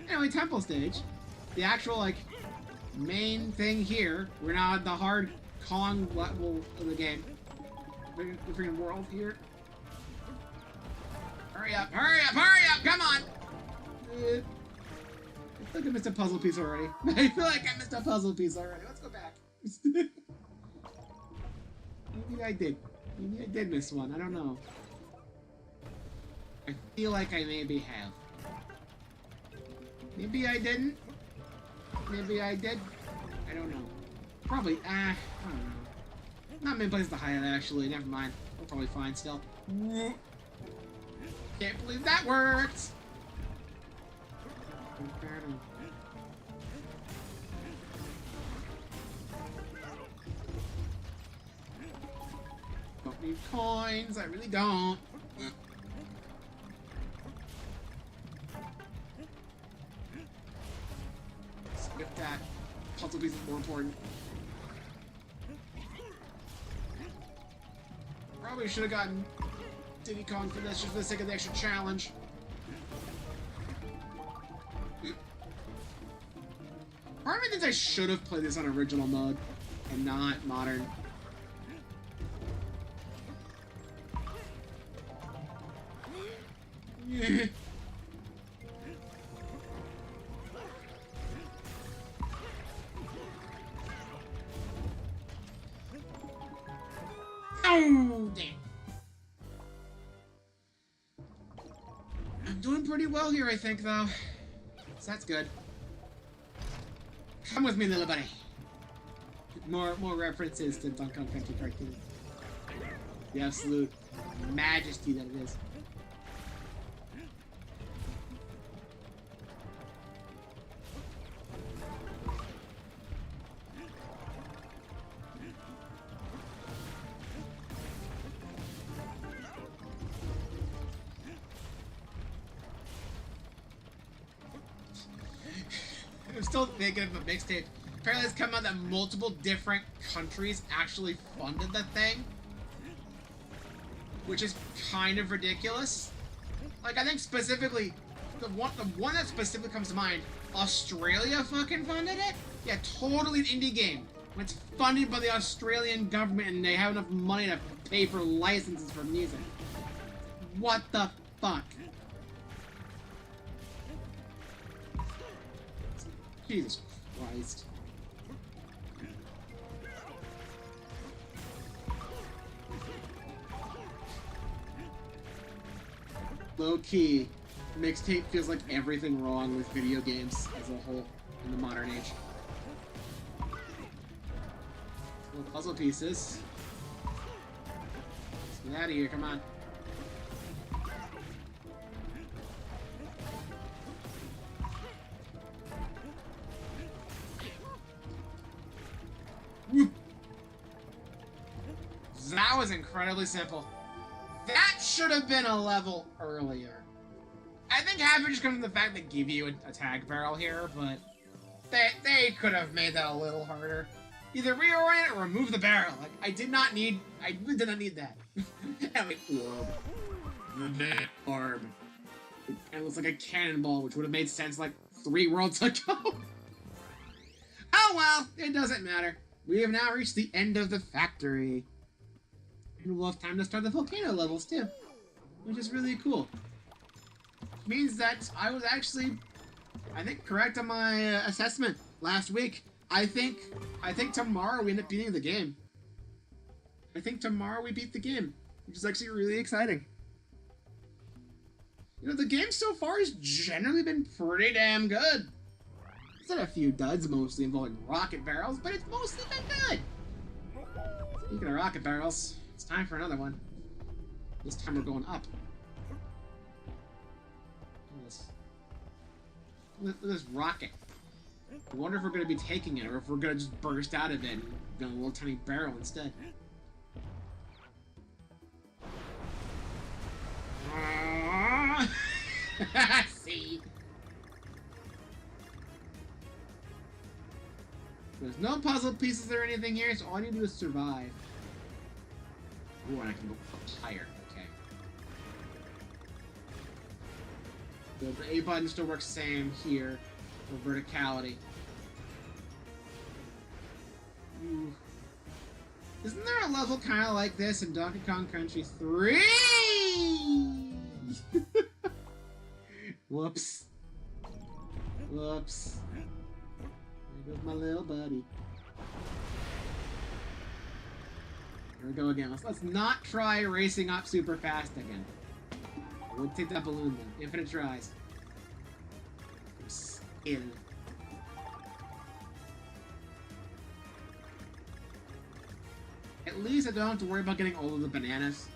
Anyway, Temple Stage. The actual, like, main thing here. We're now at the hard Kong level of the game. The freaking world here. Hurry up, come on! I feel like I missed a puzzle piece already. Let's go back. Maybe I did miss one. I don't know. I feel like I maybe have. Maybe I didn't. Maybe I did. I don't know. Probably. I don't know. Not many places to hide it, actually. Never mind. We're probably fine still. Can't believe that worked! Don't need coins. I really don't. Skip that. Puzzle piece is more important. Probably should have gotten Diddy Kong for this, just for the sake of the extra challenge. Part of me thinks I should have played this on original mode and not modern. Yeah. Oh, damn. I'm doing pretty well here, I think, though. So that's good. Come with me, little buddy. More references to Donkey Kong Country cartoon. The absolute majesty that it is. I'm still thinking of a mixtape. Apparently it's come out that multiple different countries actually funded the thing. Which is kind of ridiculous. Like, I think specifically, the one that specifically comes to mind, Australia fucking funded it? Yeah, totally an indie game. When it's funded by the Australian government and they have enough money to pay for licenses for music. What the fuck? Jesus Christ. Low key, mixtape feels like everything wrong with video games as a whole in the modern age. Little puzzle pieces. Let's get out of here, come on. That was incredibly simple. That should have been a level earlier. I think half of it just comes from the fact they give you a tag barrel here, but they could have made that a little harder. Either reorient it or remove the barrel. Like, I really did not need that. And like, orb. Orb. It looks like a cannonball, which would have made sense like 3 worlds ago. Oh well, it doesn't matter. We have now reached the end of the factory. And we'll have time to start the volcano levels too, which is really cool. Means that I was actually, I think, correct on my assessment last week. I think tomorrow we end up beating the game. I think tomorrow we beat the game, which is actually really exciting. You know, the game so far has generally been pretty damn good. It's had a few duds, mostly involving rocket barrels, but it's mostly been good. Speaking of rocket barrels, it's time for another one. This time we're going up. Look at this rocket. I wonder if we're going to be taking it, or if we're going to just burst out of it and go a little tiny barrel instead. See? There's no puzzle pieces or anything here, so all I need to do is survive. Ooh, and I can go higher. Okay. The A button still works the same here for verticality. Ooh. Isn't there a level kind of like this in Donkey Kong Country 3? Whoops. Whoops. There goes my little buddy. Here we go again. Let's not try racing up super fast again. We'll take that balloon then. Infinite tries. In. At least I don't have to worry about getting all of the bananas.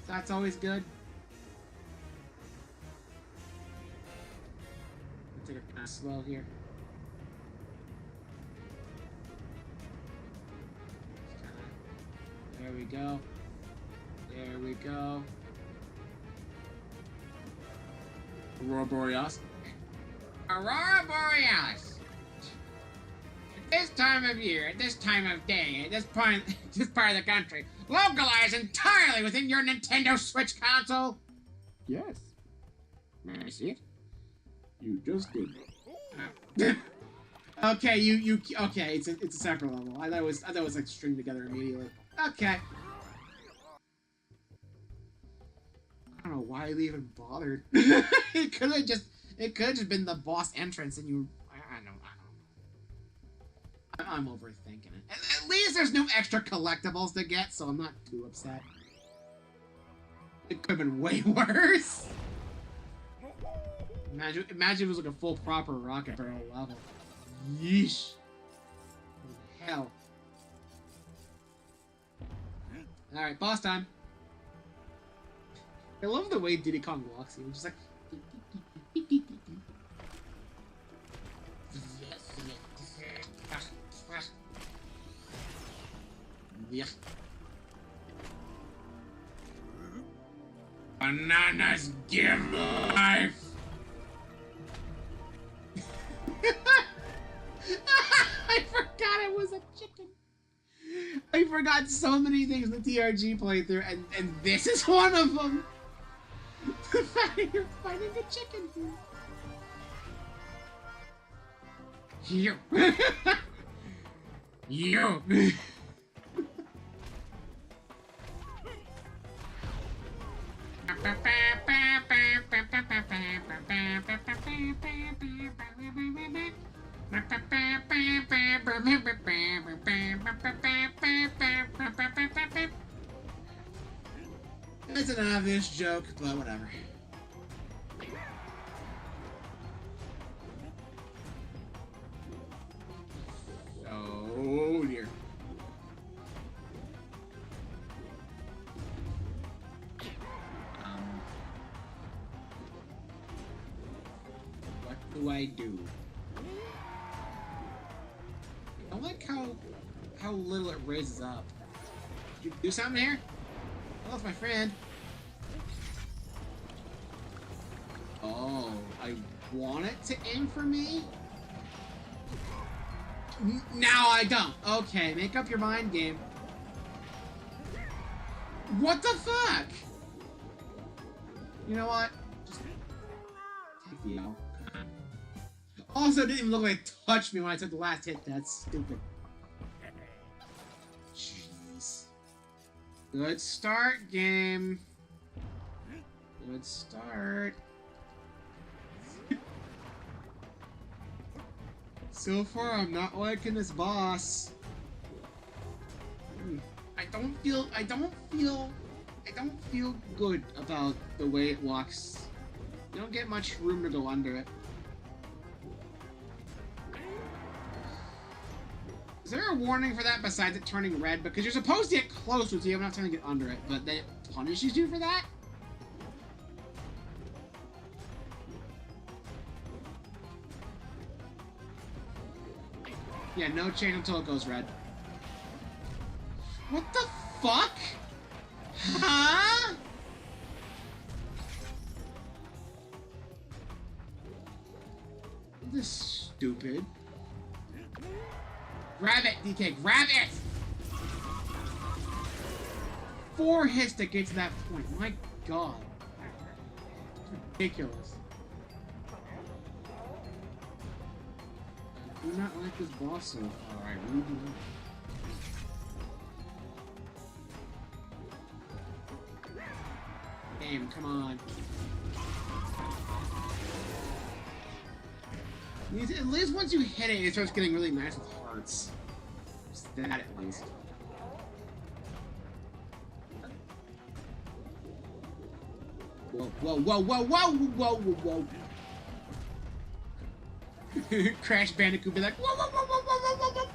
That's always good. I'll take it kind of slow here. There we go. There we go. Aurora Borealis. Aurora Borealis! At this time of year, at this time of day, at this point, this part of the country, localized entirely within your Nintendo Switch console? Yes. May I see it? You just did. Okay, okay, it's a separate level. I thought it was like stringed together immediately. Okay. I don't know why they even bothered. it could have just been the boss entrance, and you. I don't know. I'm overthinking it. At least there's no extra collectibles to get, so I'm not too upset. It could have been way worse. Imagine if it was like a full proper rocket barrel level. Yeesh. What the hell? Alright, boss time. I love the way Diddy Kong walks. He was just like... Yeah. Bananas give life! I forgot it was a chicken. I forgot so many things in the TRG playthrough, and this is one of them. You're fighting a chicken here. You. You. It's an obvious joke, but whatever. Oh dear. What do I do? I like how little it raises up. Did you do something here? Oh, that's my friend. Oh, I want it to aim for me? Now I don't. Okay, make up your mind, game. What the fuck? You know what? Just take the L. Also, it didn't even look like it touched me when I took the last hit. That's stupid. Jeez. Good start, game. Good start. So far, I'm not liking this boss. don't feel good about the way it walks. You don't get much room to go under it. Is there a warning for that besides it turning red? Because you're supposed to get close to it so you have enough time to get under it, but then it punishes you for that? Yeah, no change until it goes red. What the fuck? Huh? This is stupid. Grab it, DK, grab it! 4 hits to get to that point. My god. It's ridiculous. I do not like this boss so far. I really do not. Game, come on. At least once you hit it, it starts getting really nice with hearts. Just that at least. Whoa, whoa, whoa, whoa, whoa, whoa, whoa, whoa. Crash Bandicoot be like, whoa, whoa, whoa, whoa, whoa, whoa, whoa.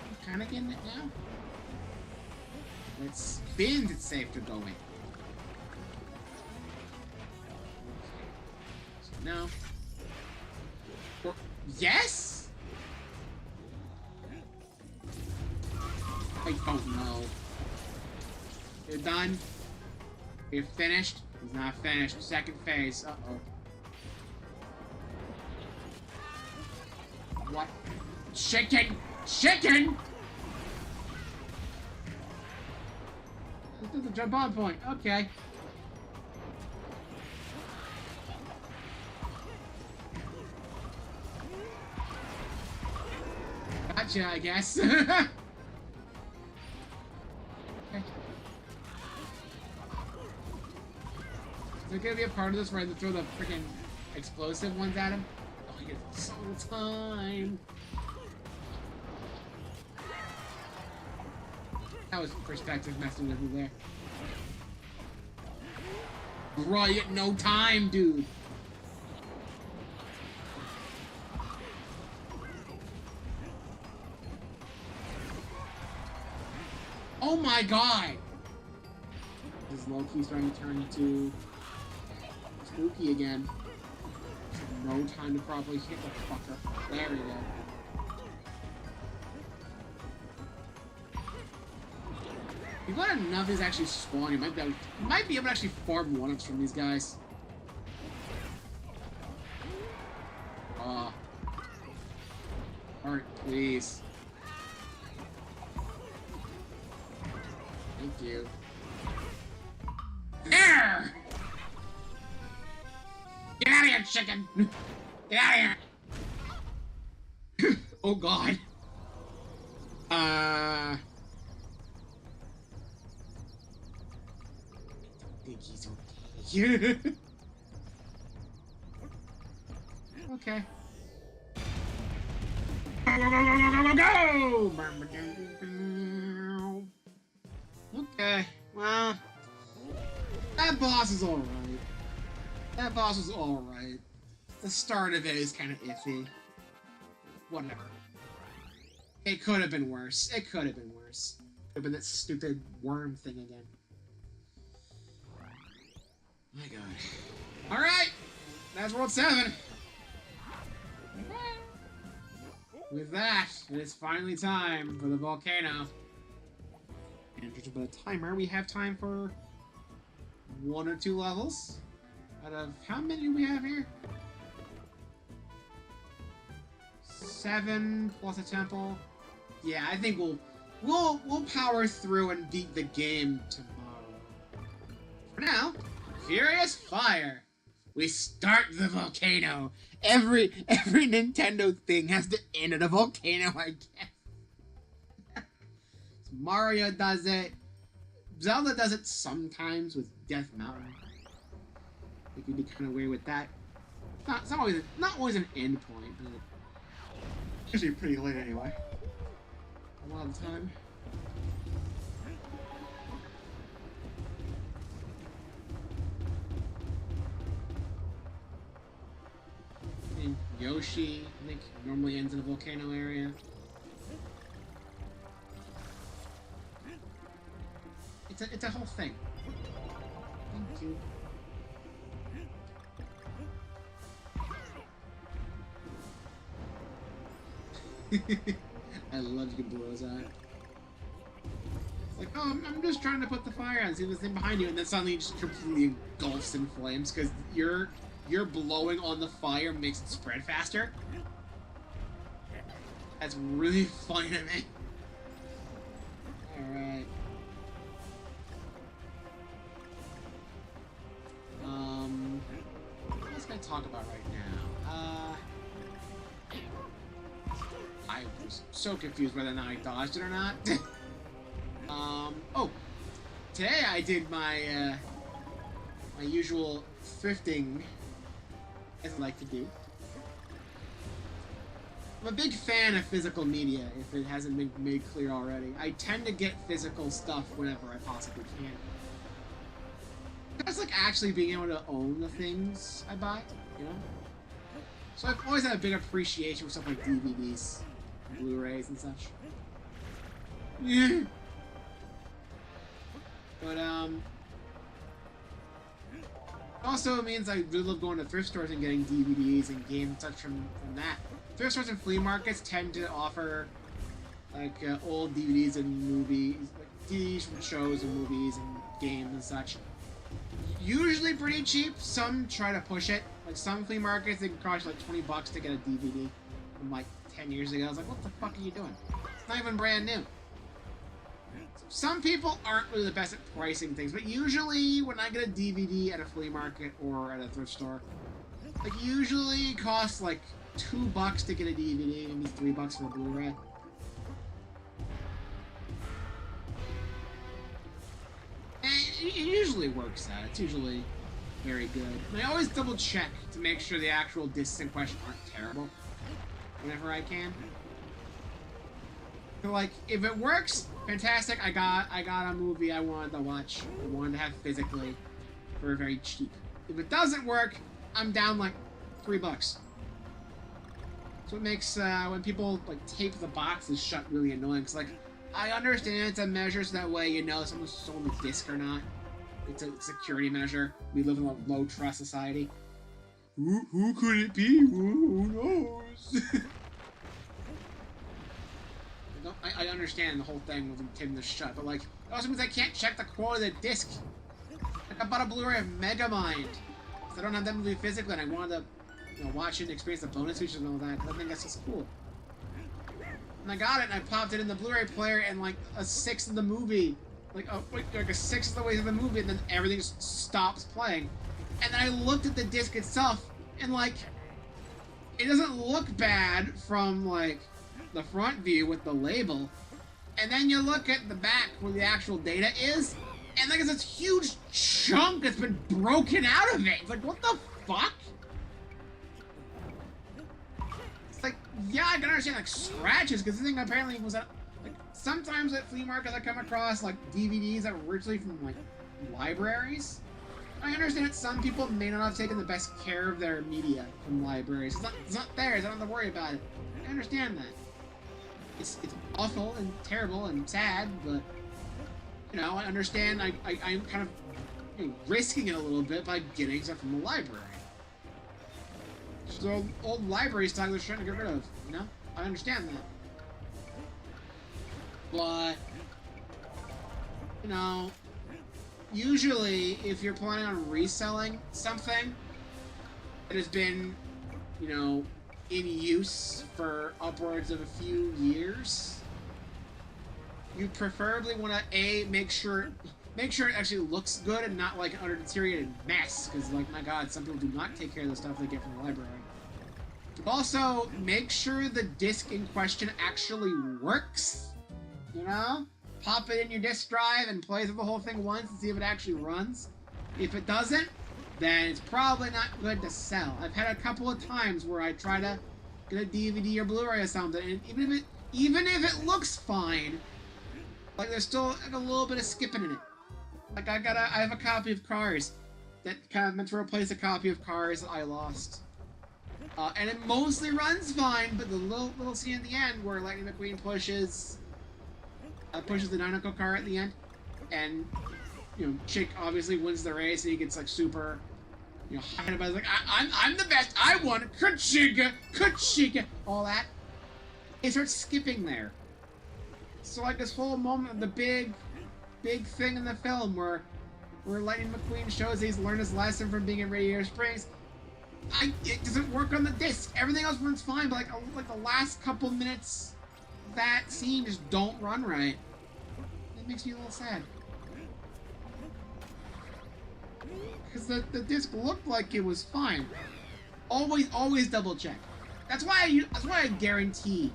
I'm kinda getting it now. It spins, it's safe to go in. So no. Or, yes? I don't know. You're done. You're finished. He's not finished. Second phase. Uh-oh. What? Chicken! Chicken! This is the jump on point. Okay. Gotcha, I guess. Okay. Is there gonna be a part of this where I throw the freaking explosive ones at him? Oh, I get so little time. That was perspective messing with me there. Right, no time, dude. Oh my god! This Loki's starting to turn into spooky again. No time to properly hit the fucker. There we go. You've got enough is actually spawning. You might be able to actually farm 1-ups from these guys. Alright, please. Thank you. There! Get out of here, chicken! Get out of here! Oh god. I think he's okay. Okay. Go, go, go, go, go, go, go! Okay, well, that boss is alright. That boss was alright. The start of it is kind of iffy. Whatever. It could have been worse. It could have been worse. Could have been that stupid worm thing again. My god. Alright! That's World 7. With that, it is finally time for the volcano. And just about a timer, we have time for 1 or 2 levels. Out of how many do we have here? 7 plus a temple. Yeah, I think we'll power through and beat the game tomorrow. For now, Furious Fire. We start the volcano. Every Nintendo thing has to end at a volcano, I guess. Mario does it. Zelda does it sometimes with Death Mountain. It can be kind of weird with that. It's not always an end point, but it's usually pretty late anyway. a lot of the time. And Yoshi, I think, normally ends in a volcano area. It's a whole thing. Thank you. I love Gaboro's like, oh, I'm just trying to put the fire out and see this thing behind you, and then suddenly it just completely engulfs in flames because you're blowing on the fire makes it spread faster. That's really funny to me. Alright. What else can I talk about right now? I was so confused whether or not I dodged it or not. Oh, today I did my my usual thrifting, as I like to do. I'm a big fan of physical media, if it hasn't been made clear already. I tend to get physical stuff whenever I possibly can. That's like actually being able to own the things I buy, you know? So I've always had a big appreciation for stuff like DVDs, Blu-rays, and such. Yeah. But, also it means I really love going to thrift stores and getting DVDs and games and such from that. Thrift stores and flea markets tend to offer, like, old DVDs and movies, like, DVDs from shows and movies and games and such. Usually pretty cheap. Some try to push it. Like, some flea markets, they can cost like $20 to get a DVD from, like, 10 years ago. I was like, what the fuck are you doing? It's not even brand new. Some people aren't really the best at pricing things, but usually when I get a DVD at a flea market or at a thrift store, like, usually it costs like $2 to get a DVD, maybe $3 for a Blu-ray. And it usually works out. It's usually very good. And I always double check to make sure the actual discs in question aren't terrible whenever I can. So, like, if it works, fantastic. I got a movie I wanted to watch. I wanted to have physically for very cheap. If it doesn't work, I'm down like $3. So it makes when people like tape the boxes shut really annoying. Cause like I understand it's a measure so that way you know someone's stolen the disc or not. It's a security measure. We live in a low trust society. Who could it be? Who knows? I understand the whole thing with them taping this shut, but like it also means I can't check the quality of the disc. Like I bought a Blu-ray of Megamind. So I don't have that movie physically, and I wanted to, you know, watch it and experience the bonus features and all that. I think that's just cool. And I got it, and I popped it in the Blu-ray player, and like a sixth of the movie, like a sixth of the way through the movie, and then everything just stops playing. And then I looked at the disc itself, and like, it doesn't look bad from like the front view with the label, and then you look at the back where the actual data is, and like it's this huge chunk that's been broken out of it. It's like, what the fuck? It's like, yeah, I can understand like scratches, because the thing apparently was that like sometimes at flea markets I come across like DVDs that were originally from like libraries. I understand that some people may not have taken the best care of their media from libraries. It's not theirs. I don't have to worry about it. I understand that. It's awful and terrible and sad, but you know, I understand. I'm kind of, you know, risking it a little bit by getting stuff from the library. So old library stock they're trying to get rid of. You know, I understand that. But you know, usually if you're planning on reselling something that has been, you know, in use for upwards of a few years, you preferably want to make sure it actually looks good and not like an utter deteriorated mess, because like, my god, some people do not take care of the stuff they get from the library. Also, make sure the disc in question actually works, you know? Pop it in your disk drive and play through the whole thing once and see if it actually runs. If it doesn't, then it's probably not good to sell. I've had a couple of times where I try to get a DVD or Blu-ray or something, and even if it looks fine, like there's still like, a little bit of skipping in it. Like I have a copy of Cars that kind of meant to replace a copy of Cars that I lost. And it mostly runs fine, but the little scene at the end where Lightning McQueen pushes the Dinoco car at the end, and you know, Chick obviously wins the race, and he gets like super, you know, high about it, like I'm the best, I won, Kachiga, all that. It starts skipping there. So like this whole moment of the big thing in the film where Lightning McQueen shows he's learned his lesson from being in Radiator Springs. It doesn't work on the disc. Everything else runs fine, but like the last couple minutes, that scene just don't run right. It makes me a little sad. Because the disc looked like it was fine. Always double check. That's why I guarantee.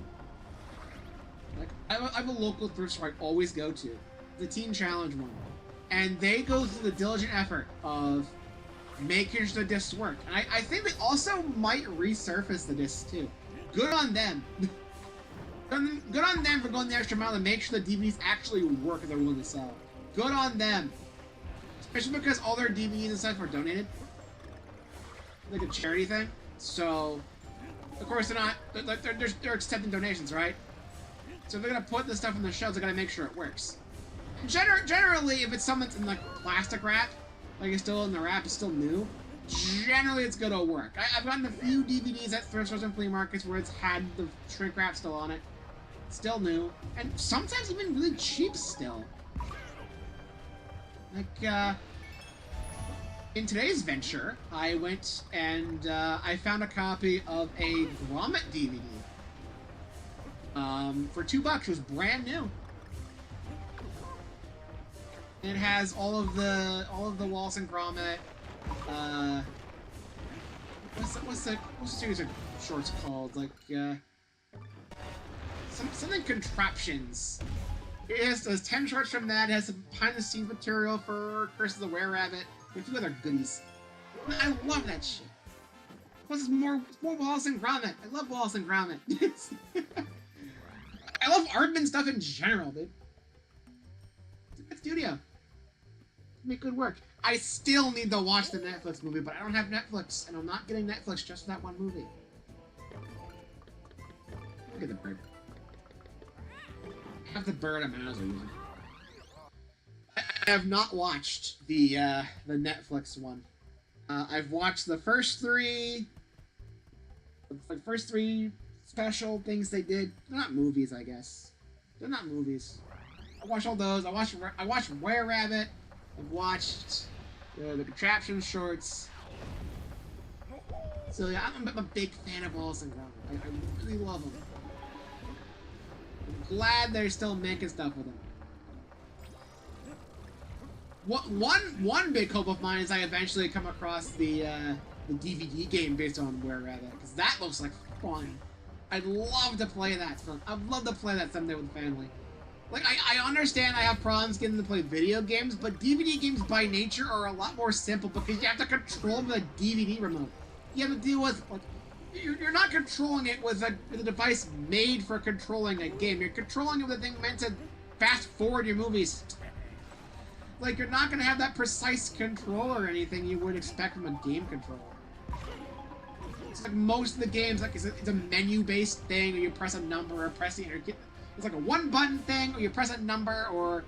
Like I have a local thrift store I always go to, the Teen Challenge one, and they go through the diligent effort of making sure the discs work. And I think they also might resurface the discs too. Good on them. Good on them for going the extra mile to make sure the DVDs actually work if they're willing to sell. Good on them. Especially because all their DVDs and stuff were donated. Like a charity thing. So, of course they're accepting donations, right? So if they're gonna put this stuff on the shelves, they gotta make sure it works. Generally, if it's something that's in like plastic wrap, like it's still in the wrap, it's still new, generally it's gonna work. I've gotten a few DVDs at thrift stores and flea markets where it's had the shrink wrap still on it. Still new. And sometimes even really cheap still. Like, in today's venture, I went and I found a copy of a Gromit DVD. For $2. It was brand new. It has all of the Wallace and Gromit. What's the series of shorts called? Like something Contraptions. It has 10 shorts from that. It has some behind the scenes material for Curse of the Were-Rabbit and a few other goodies. I love that shit. Plus, it's more Wallace and Gromit. I love Wallace and Gromit. I love Aardman stuff in general, dude. It's a good studio. Make good work. I still need to watch the Netflix movie, but I don't have Netflix, and I'm not getting Netflix just for that one movie. Look at the bird. I have the bird I'm using. I have not watched the Netflix one. I've watched the first three special things they did. They're not movies, I guess. They're not movies. I watched all those. I watched Were-Rabbit. I've watched the Contraption shorts. So yeah, I'm a big fan of Wallace and Gromit. I really love them. I'm glad they're still making stuff with them. One big hope of mine is I eventually come across the DVD game based on Were-Rabbit, because that looks like fun. I'd love to play that. I'd love to play that someday with the family. Like, I understand I have problems getting to play video games, but DVD games by nature are a lot more simple because you have to control them with a DVD remote. You have to deal with, like, you're not controlling it with a device made for controlling a game. You're controlling it with a thing meant to fast forward your movies. Like, you're not going to have that precise control or anything you would expect from a game controller. It's like most of the games, like, it's a menu-based thing, or you press a number or press the enter. It's like a one-button thing, or you press a number, or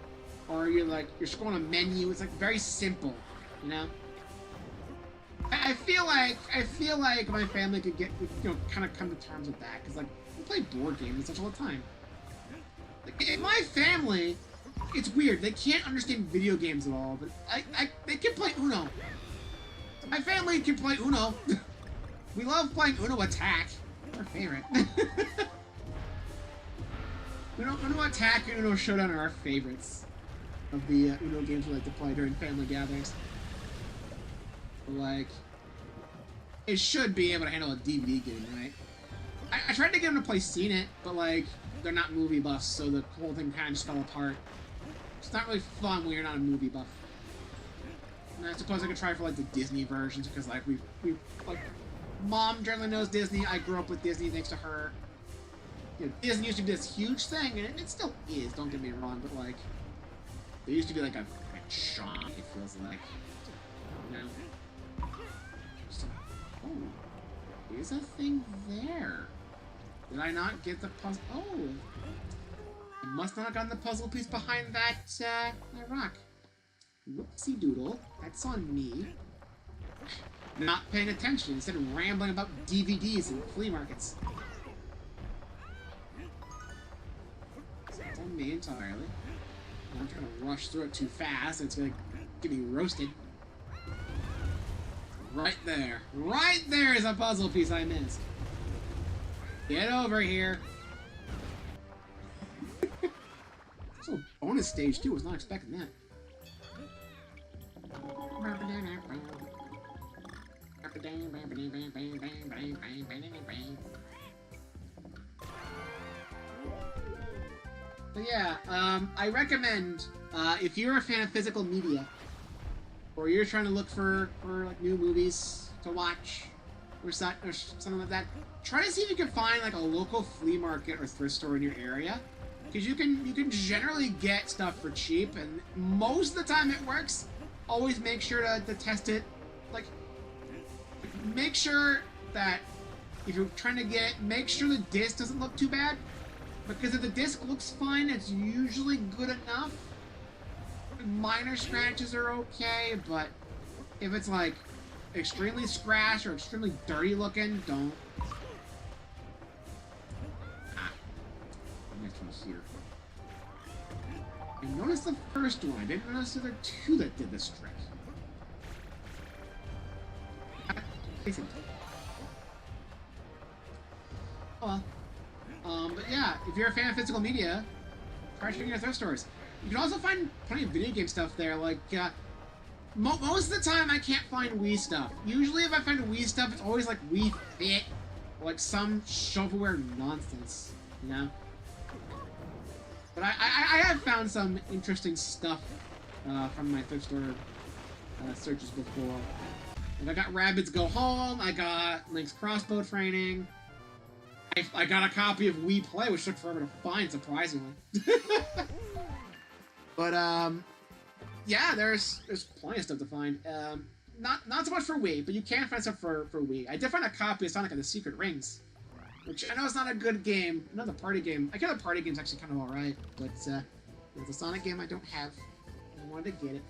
you're scrolling a menu. It's like very simple, you know. I feel like my family could get, you know, kind of come to terms with that, because like we play board games and such all the time. Like, in my family, it's weird. They can't understand video games at all, but they can play Uno. My family can play Uno. We love playing Uno Attack. Our favorite. Uno Attack and Uno Showdown are our favorites of the Uno games we like to play during family gatherings. But, like, it should be able to handle a DVD game, right? I tried to get them to play Seen It, but, like, they're not movie buffs, so the whole thing kind of just fell apart. It's not really fun when you're not a movie buff. And I suppose I could try for, like, the Disney versions, because, like, like, Mom generally knows Disney. I grew up with Disney thanks to her. it doesn't used to be this huge thing, and it still is, don't get me wrong, but like, there used to be like a shop, it feels like. You know? So, oh, there's a thing there. Did I not get the puzzle? Oh, I must not have gotten the puzzle piece behind that rock. Whoopsie doodle, that's on me. Not paying attention, instead of rambling about DVDs and flea markets. So it's on me entirely. I'm trying to rush through it too fast, it's gonna get me roasted. Right there. Right there is a puzzle piece I missed. Get over here. So bonus stage too, was not expecting that. But yeah, I recommend if you're a fan of physical media, or you're trying to look for like new movies to watch, or something like that, try to see if you can find like a local flea market or thrift store in your area, because you can generally get stuff for cheap, and most of the time it works. Always make sure to test it. Like, make sure that if you're trying to get it, make sure the disc doesn't look too bad, because if the disc looks fine, it's usually good enough. Minor scratches are okay, but if it's like extremely scratched or extremely dirty looking, don't. Next one here. I noticed the first one. I didn't notice the other two that did this trick. Oh well. But yeah, if you're a fan of physical media, try checking your thrift stores. You can also find plenty of video game stuff there. Like, most of the time I can't find Wii stuff. Usually if I find Wii stuff, it's always like Wii Fit, or like some shovelware nonsense, you know? But I have found some interesting stuff from my thrift store searches before. Like I got Rabbids Go Home, I got Link's Crossbow Training, I got a copy of Wii Play, which took forever to find, surprisingly. But yeah, there's plenty of stuff to find. Not so much for Wii, but you can find stuff for Wii. I did find a copy of Sonic and the Secret Rings, which I know is not a good game, another party game. I get the party game's actually kind of alright, but the Sonic game I don't have. I wanted to get it.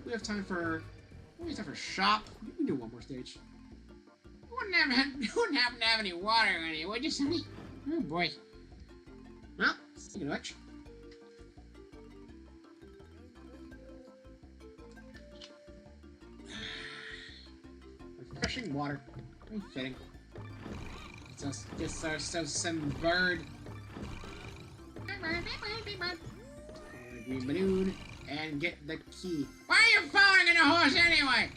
We have time for shop. We can do one more stage. You wouldn't happen to have any water on you, would you, Sonny? Oh boy. Well, speaking of which. Refreshing water. Very fitting. Just some bird. Green balloon. And get the key. Why are you following in a horse anyway?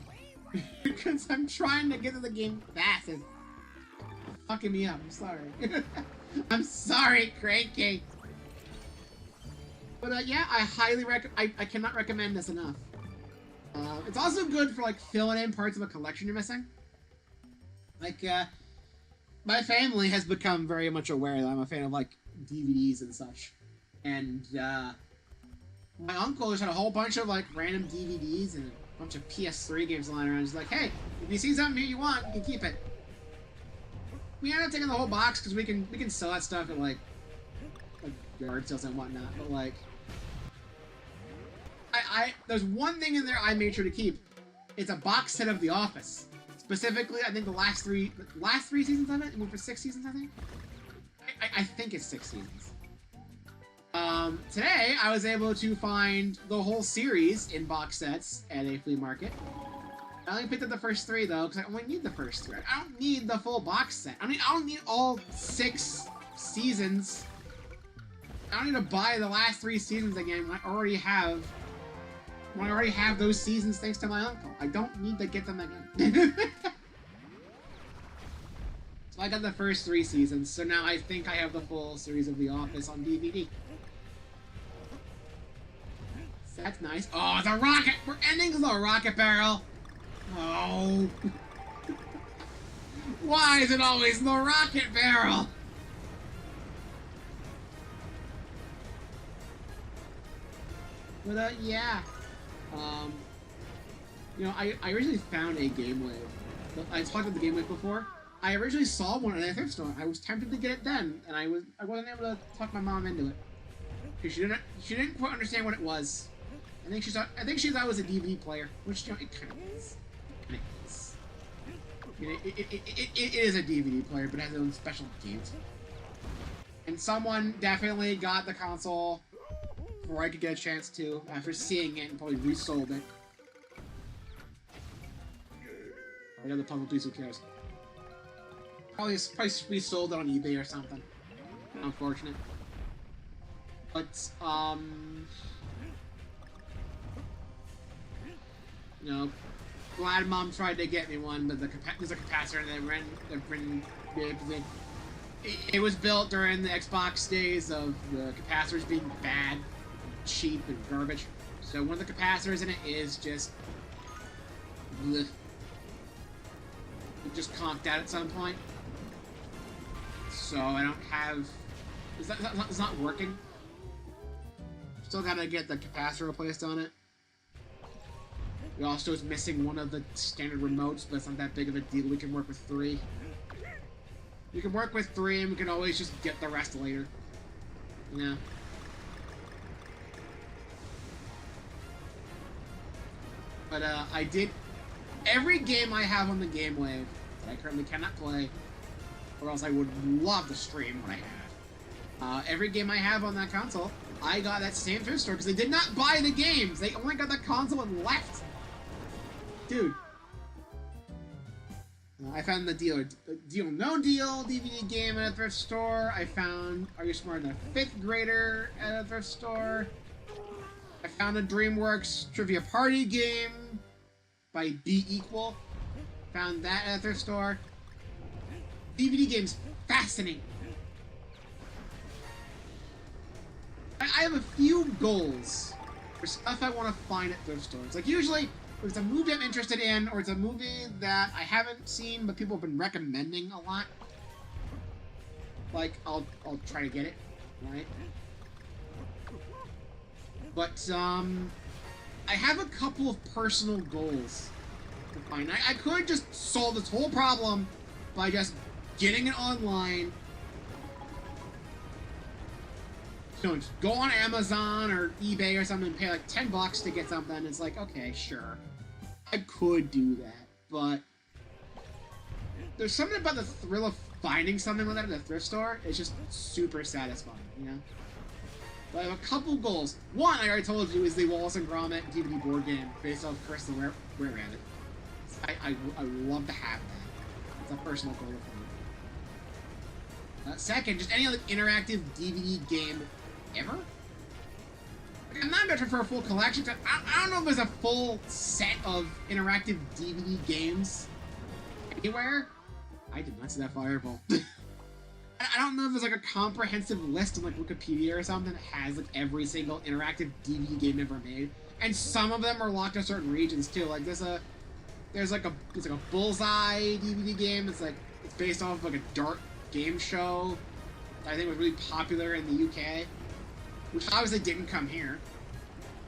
Because I'm trying to get to the game fast. It's fucking me up. I'm sorry. I'm sorry, Cranky. But yeah, I highly recommend. I cannot recommend this enough. It's also good for like filling in parts of a collection you're missing. Like, my family has become very much aware that I'm a fan of like DVDs and such, and my uncle just had a whole bunch of like random DVDs and a bunch of PS3 games lying around. He's like, hey, if you see something here you want, you can keep it. We ended up taking the whole box because we can sell that stuff at like yard sales and whatnot. But like, there's one thing in there I made sure to keep. It's a box set of The Office. Specifically, I think the last three seasons of it. It went for 6 seasons, I think. I think it's 6 seasons. Today, I was able to find the whole series in box sets at a flea market. I only picked up the first 3, though, because I only need the first 3. I don't need the full box set. I don't need all 6 seasons. I don't need to buy the last 3 seasons again when I already have those seasons thanks to my uncle. I don't need to get them again. So I got the first 3 seasons, so now I think I have the full series of The Office on DVD. That's nice. Oh, the rocket! We're ending the rocket barrel! Oh. Why is it always the rocket barrel? But yeah. You know, I originally found a Game Wave. I talked about the Game Wave before. I originally saw one at a thrift store. I was tempted to get it then, and I wasn't able to talk my mom into it. Because she didn't quite understand what it was. I think she thought it was a DVD player, which, you know, it kind of is. It is a DVD player, but it has its own special games. And someone definitely got the console before I could get a chance to, after seeing it, and probably resold it. Or the puzzle piece, who cares? Probably resold it on eBay or something. Unfortunate. But, you know, glad Mom tried to get me one, but there's a capacitor that it was built during the Xbox days of the capacitors being bad, cheap, and garbage. So one of the capacitors in it is just bleh. It just conked out at some point. So I don't have... It's not working. Still gotta get the capacitor replaced on it. It also is missing one of the standard remotes, but it's not that big of a deal. We can work with 3. We can work with 3, and we can always just get the rest later. Yeah. But, I did... Every game I have on the Game Wave that I currently cannot play, or else I would love to stream what I have. Every game I have on that console, I got that same thrift store, because they did not buy the games! They only got the console and left! Dude. I found the Deal No Deal DVD game at a thrift store. I found Are You Smarter Than a 5th Grader at a thrift store. I found a DreamWorks Trivia Party game by Be Equal. Found that at a thrift store. DVD games, fascinating. I have a few goals for stuff I want to find at thrift stores. Like, usually, if it's a movie I'm interested in, or it's a movie that I haven't seen but people have been recommending a lot, like, I'll try to get it, right? But, I have a couple of personal goals to find. I could just solve this whole problem by just getting it online. You know, just go on Amazon or eBay or something and pay like $10 to get something. It's like, okay, sure. I could do that, but there's something about the thrill of finding something like that at a thrift store. It's just super satisfying, you know? But I have a couple goals. One, I already told you, is the Wallace and Gromit DVD board game based off Chris the Were Rabbit. I love to have that. It's a personal goal for me. Second, just any other interactive DVD game ever? Like, I'm not much for a full collection. I don't know if there's a full set of interactive DVD games anywhere. I did not see that fireball. I don't know if there's like a comprehensive list on like Wikipedia or something that has like every single interactive DVD game ever made, and some of them are locked to certain regions too. Like there's like a Bullseye DVD game. It's based off of like a dark game show that I think was really popular in the UK, which obviously didn't come here.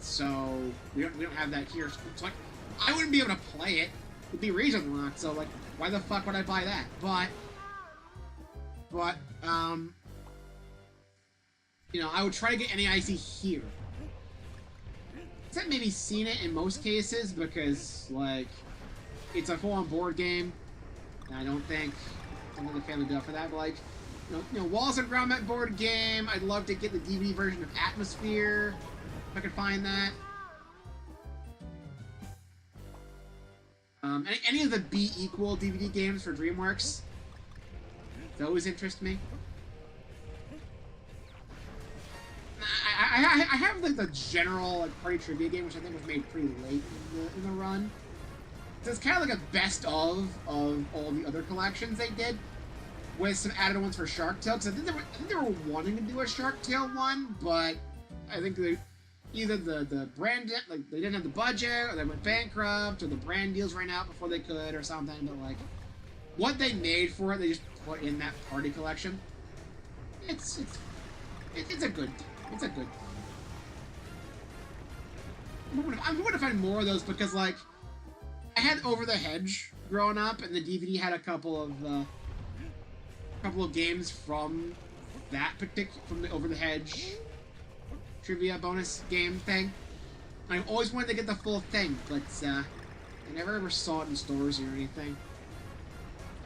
So we don't have that here. So like I wouldn't be able to play it. It'd be region locked. So like why the fuck would I buy that? But you know, I would try to get any I see here. I've maybe seen it in most cases because, like, it's a full-on board game, and I don't think the family would go for that. But like, you know, Wallace and Gromit board game. I'd love to get the DVD version of Atmosphere if I could find that. Any of the Be Equal DVD games for DreamWorks. Those interest me. I have like the general like party trivia game, which I think was made pretty late in the run. So it's kind of like a best of all the other collections they did, with some added ones for Shark Tale. Because I think they were wanting to do a Shark Tale one, but I think either the brand like they didn't have the budget, or they went bankrupt, or the brand deals ran out before they could, or something. But like, what they made for it, they just put in that party collection. It's a good. It's a good. I'm going to find more of those because, like, I had Over the Hedge growing up, and the DVD had a couple of games from that from the Over the Hedge trivia bonus game thing. I always wanted to get the full thing, but I never ever saw it in stores or anything.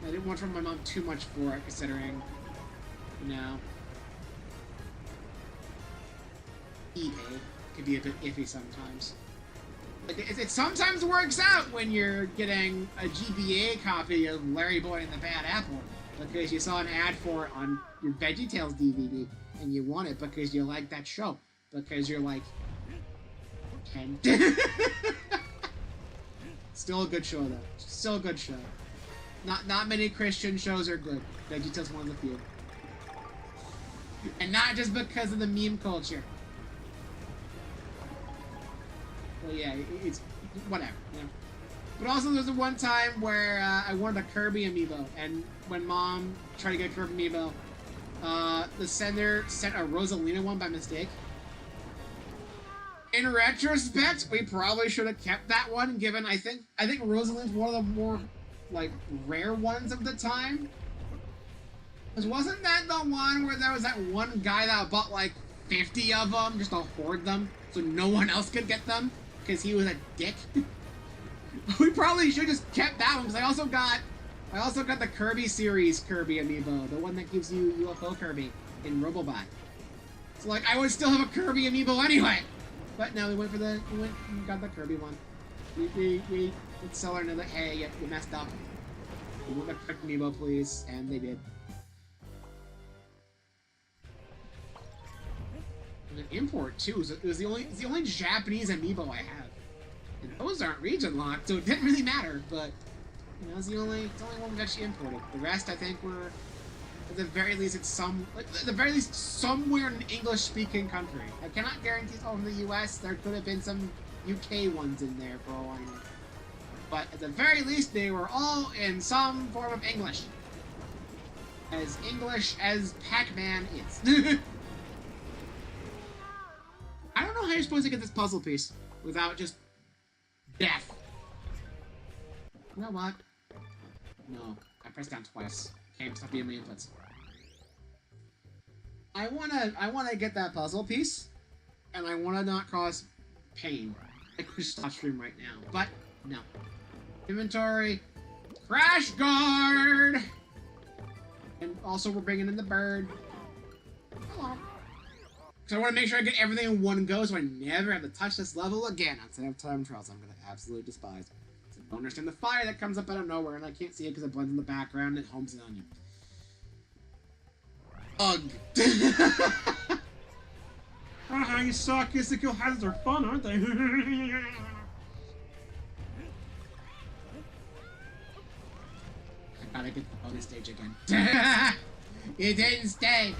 I didn't want from my mom too much for it, considering, you know, eBay could be a bit iffy sometimes. Like, it sometimes works out when you're getting a GBA copy of Larry Boy and the Bad Apple because you saw an ad for it on your VeggieTales DVD and you want it because you like that show. Because you're like 10. Still a good show though. Still a good show. Not many Christian shows are good. VeggieTales one of the few. And not just because of the meme culture. Well, yeah, it's whatever, you know. But also, there's the one time where I wanted a Kirby amiibo, and when Mom tried to get a Kirby amiibo, the sender sent a Rosalina one by mistake. In retrospect, we probably should have kept that one, given I think Rosalina's one of the more like rare ones of the time. Because wasn't that the one where there was that one guy that bought like 50 of them just to hoard them, so no one else could get them? Because he was a dick. We probably should just kept that one, because I also got the Kirby series Kirby amiibo, the one that gives you UFO Kirby in Robobot. So like I would still have a Kirby amiibo anyway. But no, we got the Kirby one. We tell her that, hey, you messed up. We want the correct amiibo, please, and they did. An import too. It was the only Japanese amiibo I have, and those aren't region locked, so it didn't really matter. But you know, it's the only one we've actually imported. The rest, I think, were at the very least somewhere in an English-speaking country. I cannot guarantee it's all in the U.S. There could have been some UK ones in there for all I know. But at the very least, they were all in some form of English. As English as Pac-Man is. I don't know how you're supposed to get this puzzle piece without just death. You know what? No, I pressed down twice. Can't stop being my inputs. I wanna get that puzzle piece, and I wanna not cause pain. I could stop stream right now, but no. Inventory, crash guard, and also we're bringing in the bird. Hello. So I want to make sure I get everything in one go, so I never have to touch this level again outside of time trials. I'm gonna absolutely despise. So I don't understand the fire that comes up out of nowhere, and I can't see it because it blends in the background and it homes in on you. Ugh. Haha, you suck. Physical hazards are fun, aren't they? I gotta get the bonus stage again. It didn't stay.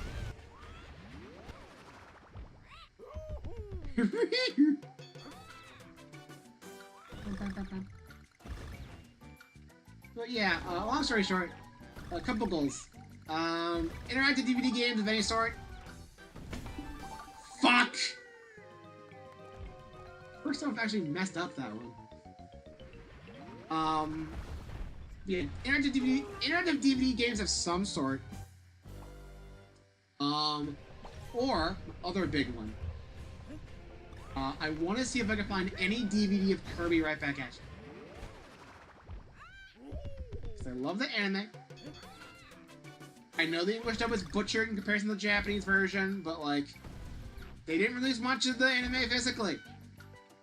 But yeah, long story short, a couple goals. Interactive DVD games of any sort. Fuck! First time I've actually messed up that one. Yeah, interactive DVD games of some sort. Or, other big one. I want to see if I can find any DVD of Kirby Right Back at You. Because I love the anime. I know the English dub was butchered in comparison to the Japanese version, but like, they didn't release much of the anime physically.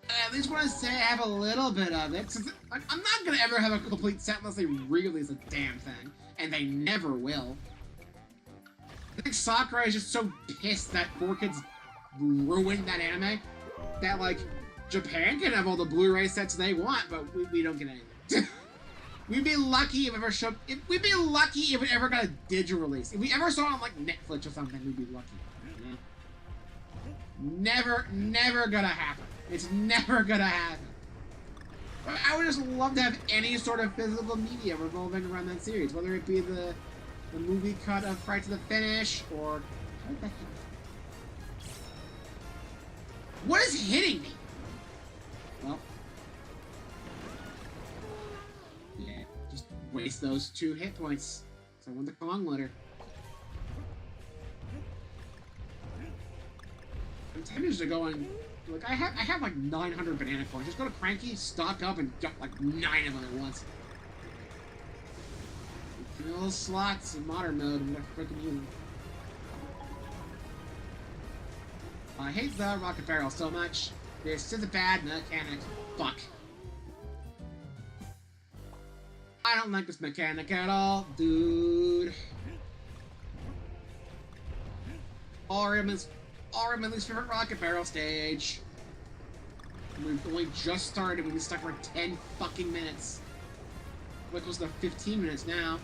I at least want to say I have a little bit of it. I'm not going to ever have a complete set unless they re-release a damn thing. And they never will. I think Sakurai is just so pissed that 4Kids ruined that anime that, like, Japan can have all the Blu-ray sets they want, but we don't get anything. We'd be lucky if it ever got a digital release. If we ever saw it on, like, Netflix or something, we'd be lucky. You know? Never gonna happen. It's never gonna happen. I would just love to have any sort of physical media revolving around that series, whether it be the movie cut of Fight to the Finish, or... What the heck? What is hitting me? Well... Yeah, just waste those 2 hit points. So I want the Kong litter. I'm tempted to go on... Like, I have like 900 banana coins. Just go to Cranky, stock up, and dump like 9 of them at once. Fill slots in modern mode, I'm gonna freaking use them. I hate the rocket barrel so much. This is a bad mechanic. Fuck. I don't like this mechanic at all, dude. Ariman's least favorite rocket barrel stage. We've only just started. We've been stuck for 10 fucking minutes. What was the 15 minutes now?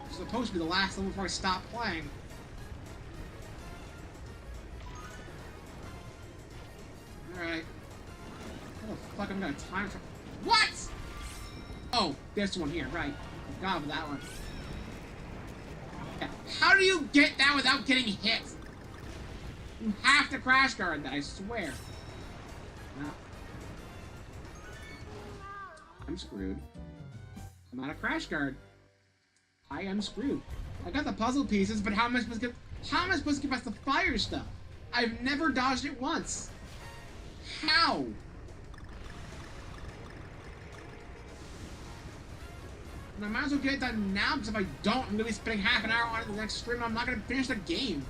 It's supposed to be the last level before I stop playing. Alright. How the fuck am I gonna time for... What?! Oh, this one here, right. I forgot about that one. Yeah. How do you get that without getting hit? You have to crash guard that, I swear. No. I'm screwed. I'm out of crash guard. I am screwed. I got the puzzle pieces, but how am I supposed to get past the fire stuff? I've never dodged it once. How? And I might as well get it done now, because if I don't, I'm gonna be spending half an hour on it the next stream, and I'm not gonna finish the game.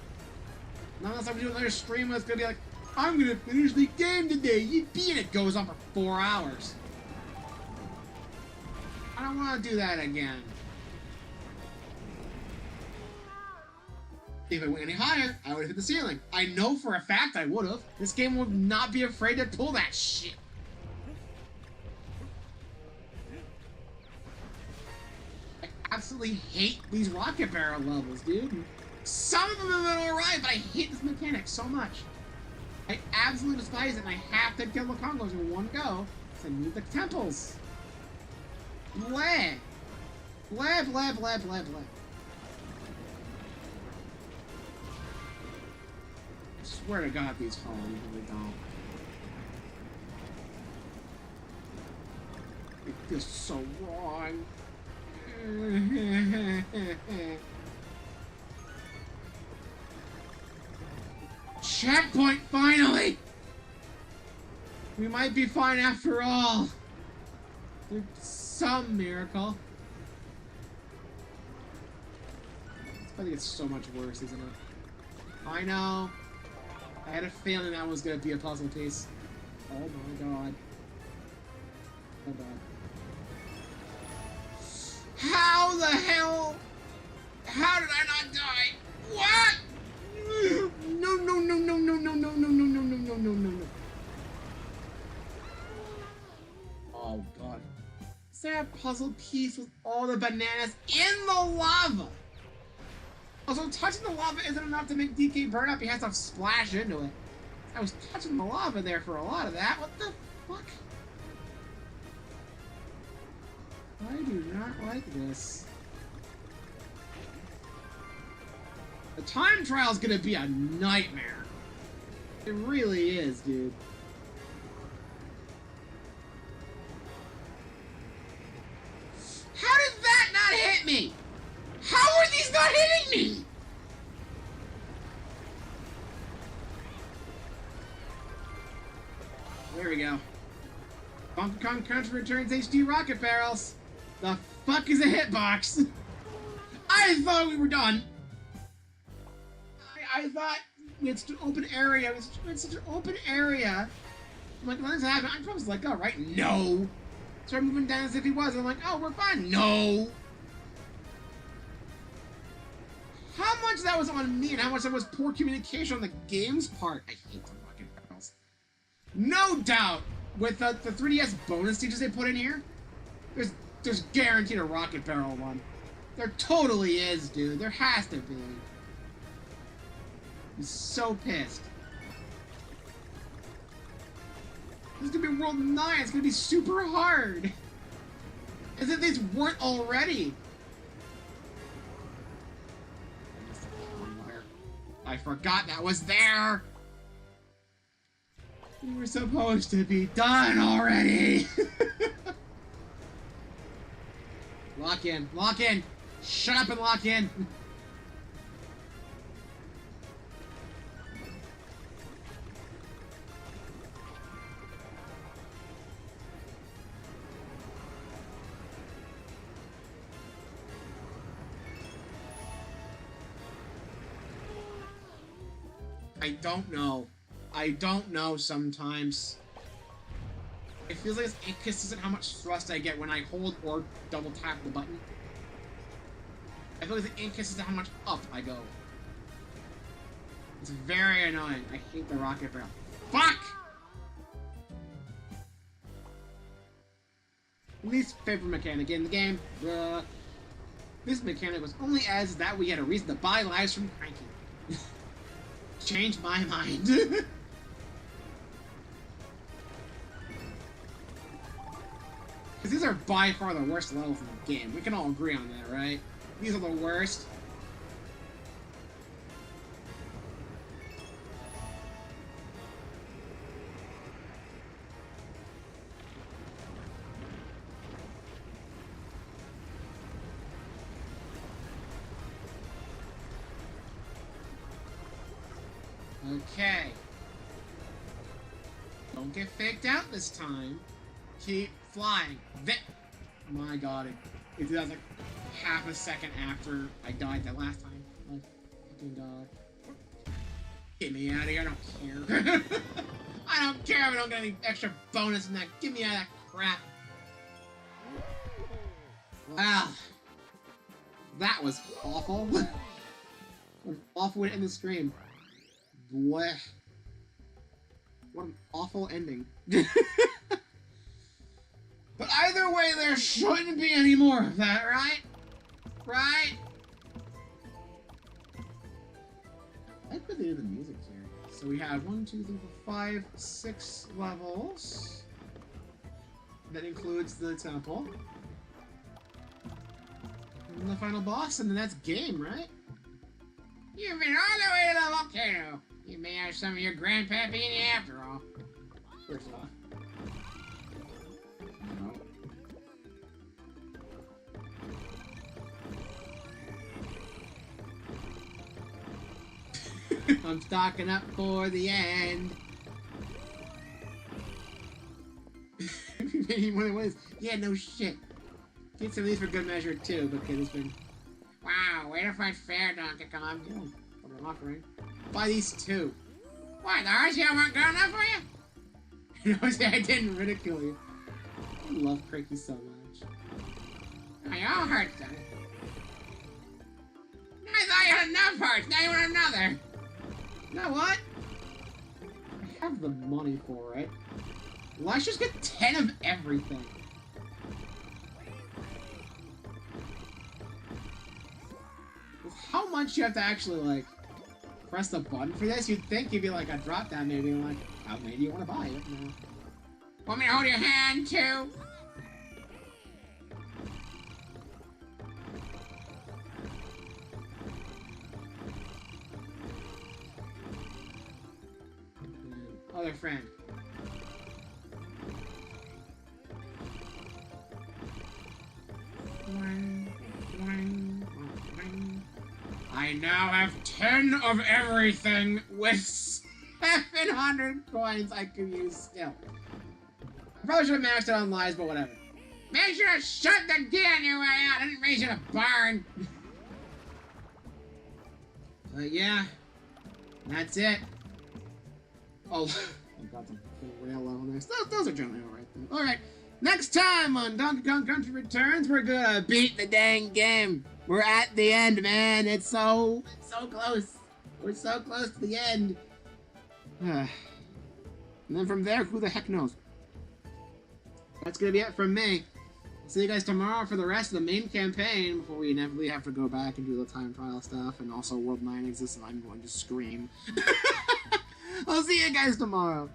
Not unless I'm doing another stream that's gonna be like, I'm gonna finish the game today, yippee, and it goes on for 4 hours. I don't want to do that again. If it went any higher, I would have hit the ceiling. I know for a fact I would have. This game would not be afraid to pull that shit. I absolutely hate these rocket barrel levels, dude. Some of them are alright, but I hate this mechanic so much. I absolutely despise it, and I have to kill the Congos in one go, so I need the temples. Blah. Blah, blah, blah, blah, blah. I swear to God, these fall, even if they don't. It feels so wrong. Checkpoint, finally! We might be fine after all. There's some miracle. I think it's so much worse, isn't it? I know. I had a feeling that was gonna be a puzzle piece. Oh my god. Oh god. How the hell? How did I not die? What? No, no, no, no, no, no, no, no, no, no, no, no, no, no, no. Oh god. Is there a puzzle piece with all the bananas in the lava? Also, touching the lava isn't enough to make DK burn up. He has to splash into it. I was touching the lava there for a lot of that. What the fuck? I do not like this. The time trial is gonna be a nightmare. It really is, dude. How did that not hit me? How are these not hitting me? There we go. Donkey Kong Country returns HD rocket barrels. The fuck is a hitbox? I thought we were done. I thought we had such an open area. We had such an open area. I'm like, when this happened, I was like, oh, right? No. Started moving down as if he was. I'm like, oh, we're fine. No. How much of that was on me and how much that was poor communication on the game's part? I hate the rocket barrels. No doubt, with the 3DS bonus stages they put in here, there's guaranteed a rocket barrel one. There totally is, dude. There has to be. I'm so pissed. This is gonna be World 9. It's gonna be super hard. As if these weren't already. I forgot that was there. We were supposed to be done already. Lock in. Lock in. Shut up and lock in. I don't know. I don't know sometimes. It feels like it's inconsistent how much thrust I get when I hold or double tap the button. I feel like it's inconsistent how much up I go. It's very annoying. I hate the rocket barrel. Fuck! Least favorite mechanic in the game. This mechanic was only as that we had a reason to buy lives from Cranky. Changed my mind. Because these are by far the worst levels in the game. We can all agree on that, right? These are the worst. Okay. Don't get faked out this time. Keep flying. My god, it did that like half a second after I died that last time. Like, fucking god. Get me out of here, I don't care. I don't care if I don't get any extra bonus in that. Get me out of that crap. Wow. That was awful. An awful way to end the stream. Blech. What an awful ending. But either way, there shouldn't be any more of that, right? Right? I like what they did the music here. So we have 1, 2, 3, 4, 5, 6 levels. That includes the temple. And the final boss, and then that's game, right? You've been all the way to the volcano. You may have some of your grandpappy in you after all. First off. No. I'm stocking up for the end. Yeah, no shit. Get some of these for good measure too, because it's been... Wow, way to fight fair, Donkey Kong. What an offering. Buy these two. What, the RCO weren't good enough for you? You know, see, I didn't ridicule you. I love Cranky so much. Oh, you all hurt then. I thought you had enough hearts, now you want another. You know what? I have the money for it. Let's just get 10 of everything. How much you have to actually, like, press the button for this? You'd think you'd be like a drop down maybe, like, how many do you want to buy it? No. Want me to hold your hand, too? Other friend. I now have 10 of everything with 700 coins I can use still. I probably should have maxed it on lies, but whatever. Make sure to shut the gate on your way out. I didn't raise you to barn. But yeah, that's it. Oh, I've got some rail level there. Those are generally alright though. Alright, next time on Donkey Kong Country Returns, we're gonna beat the dang game. We're at the end, man. It's so close. We're so close to the end. And then from there, who the heck knows? That's gonna be it from me. See you guys tomorrow for the rest of the main campaign before we inevitably have to go back and do the time trial stuff, and also World 9 exists and I'm going to scream. I'll see you guys tomorrow.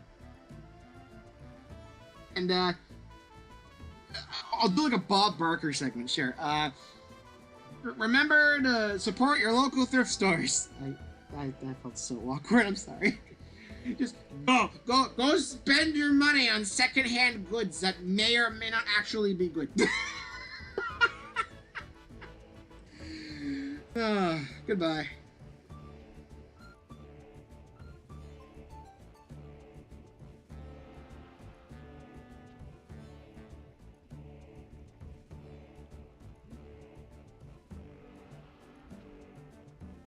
And I'll do like a Bob Barker segment, sure. Remember to support your local thrift stores. That felt so awkward. I'm sorry. Just go spend your money on secondhand goods that may or may not actually be good. Goodbye.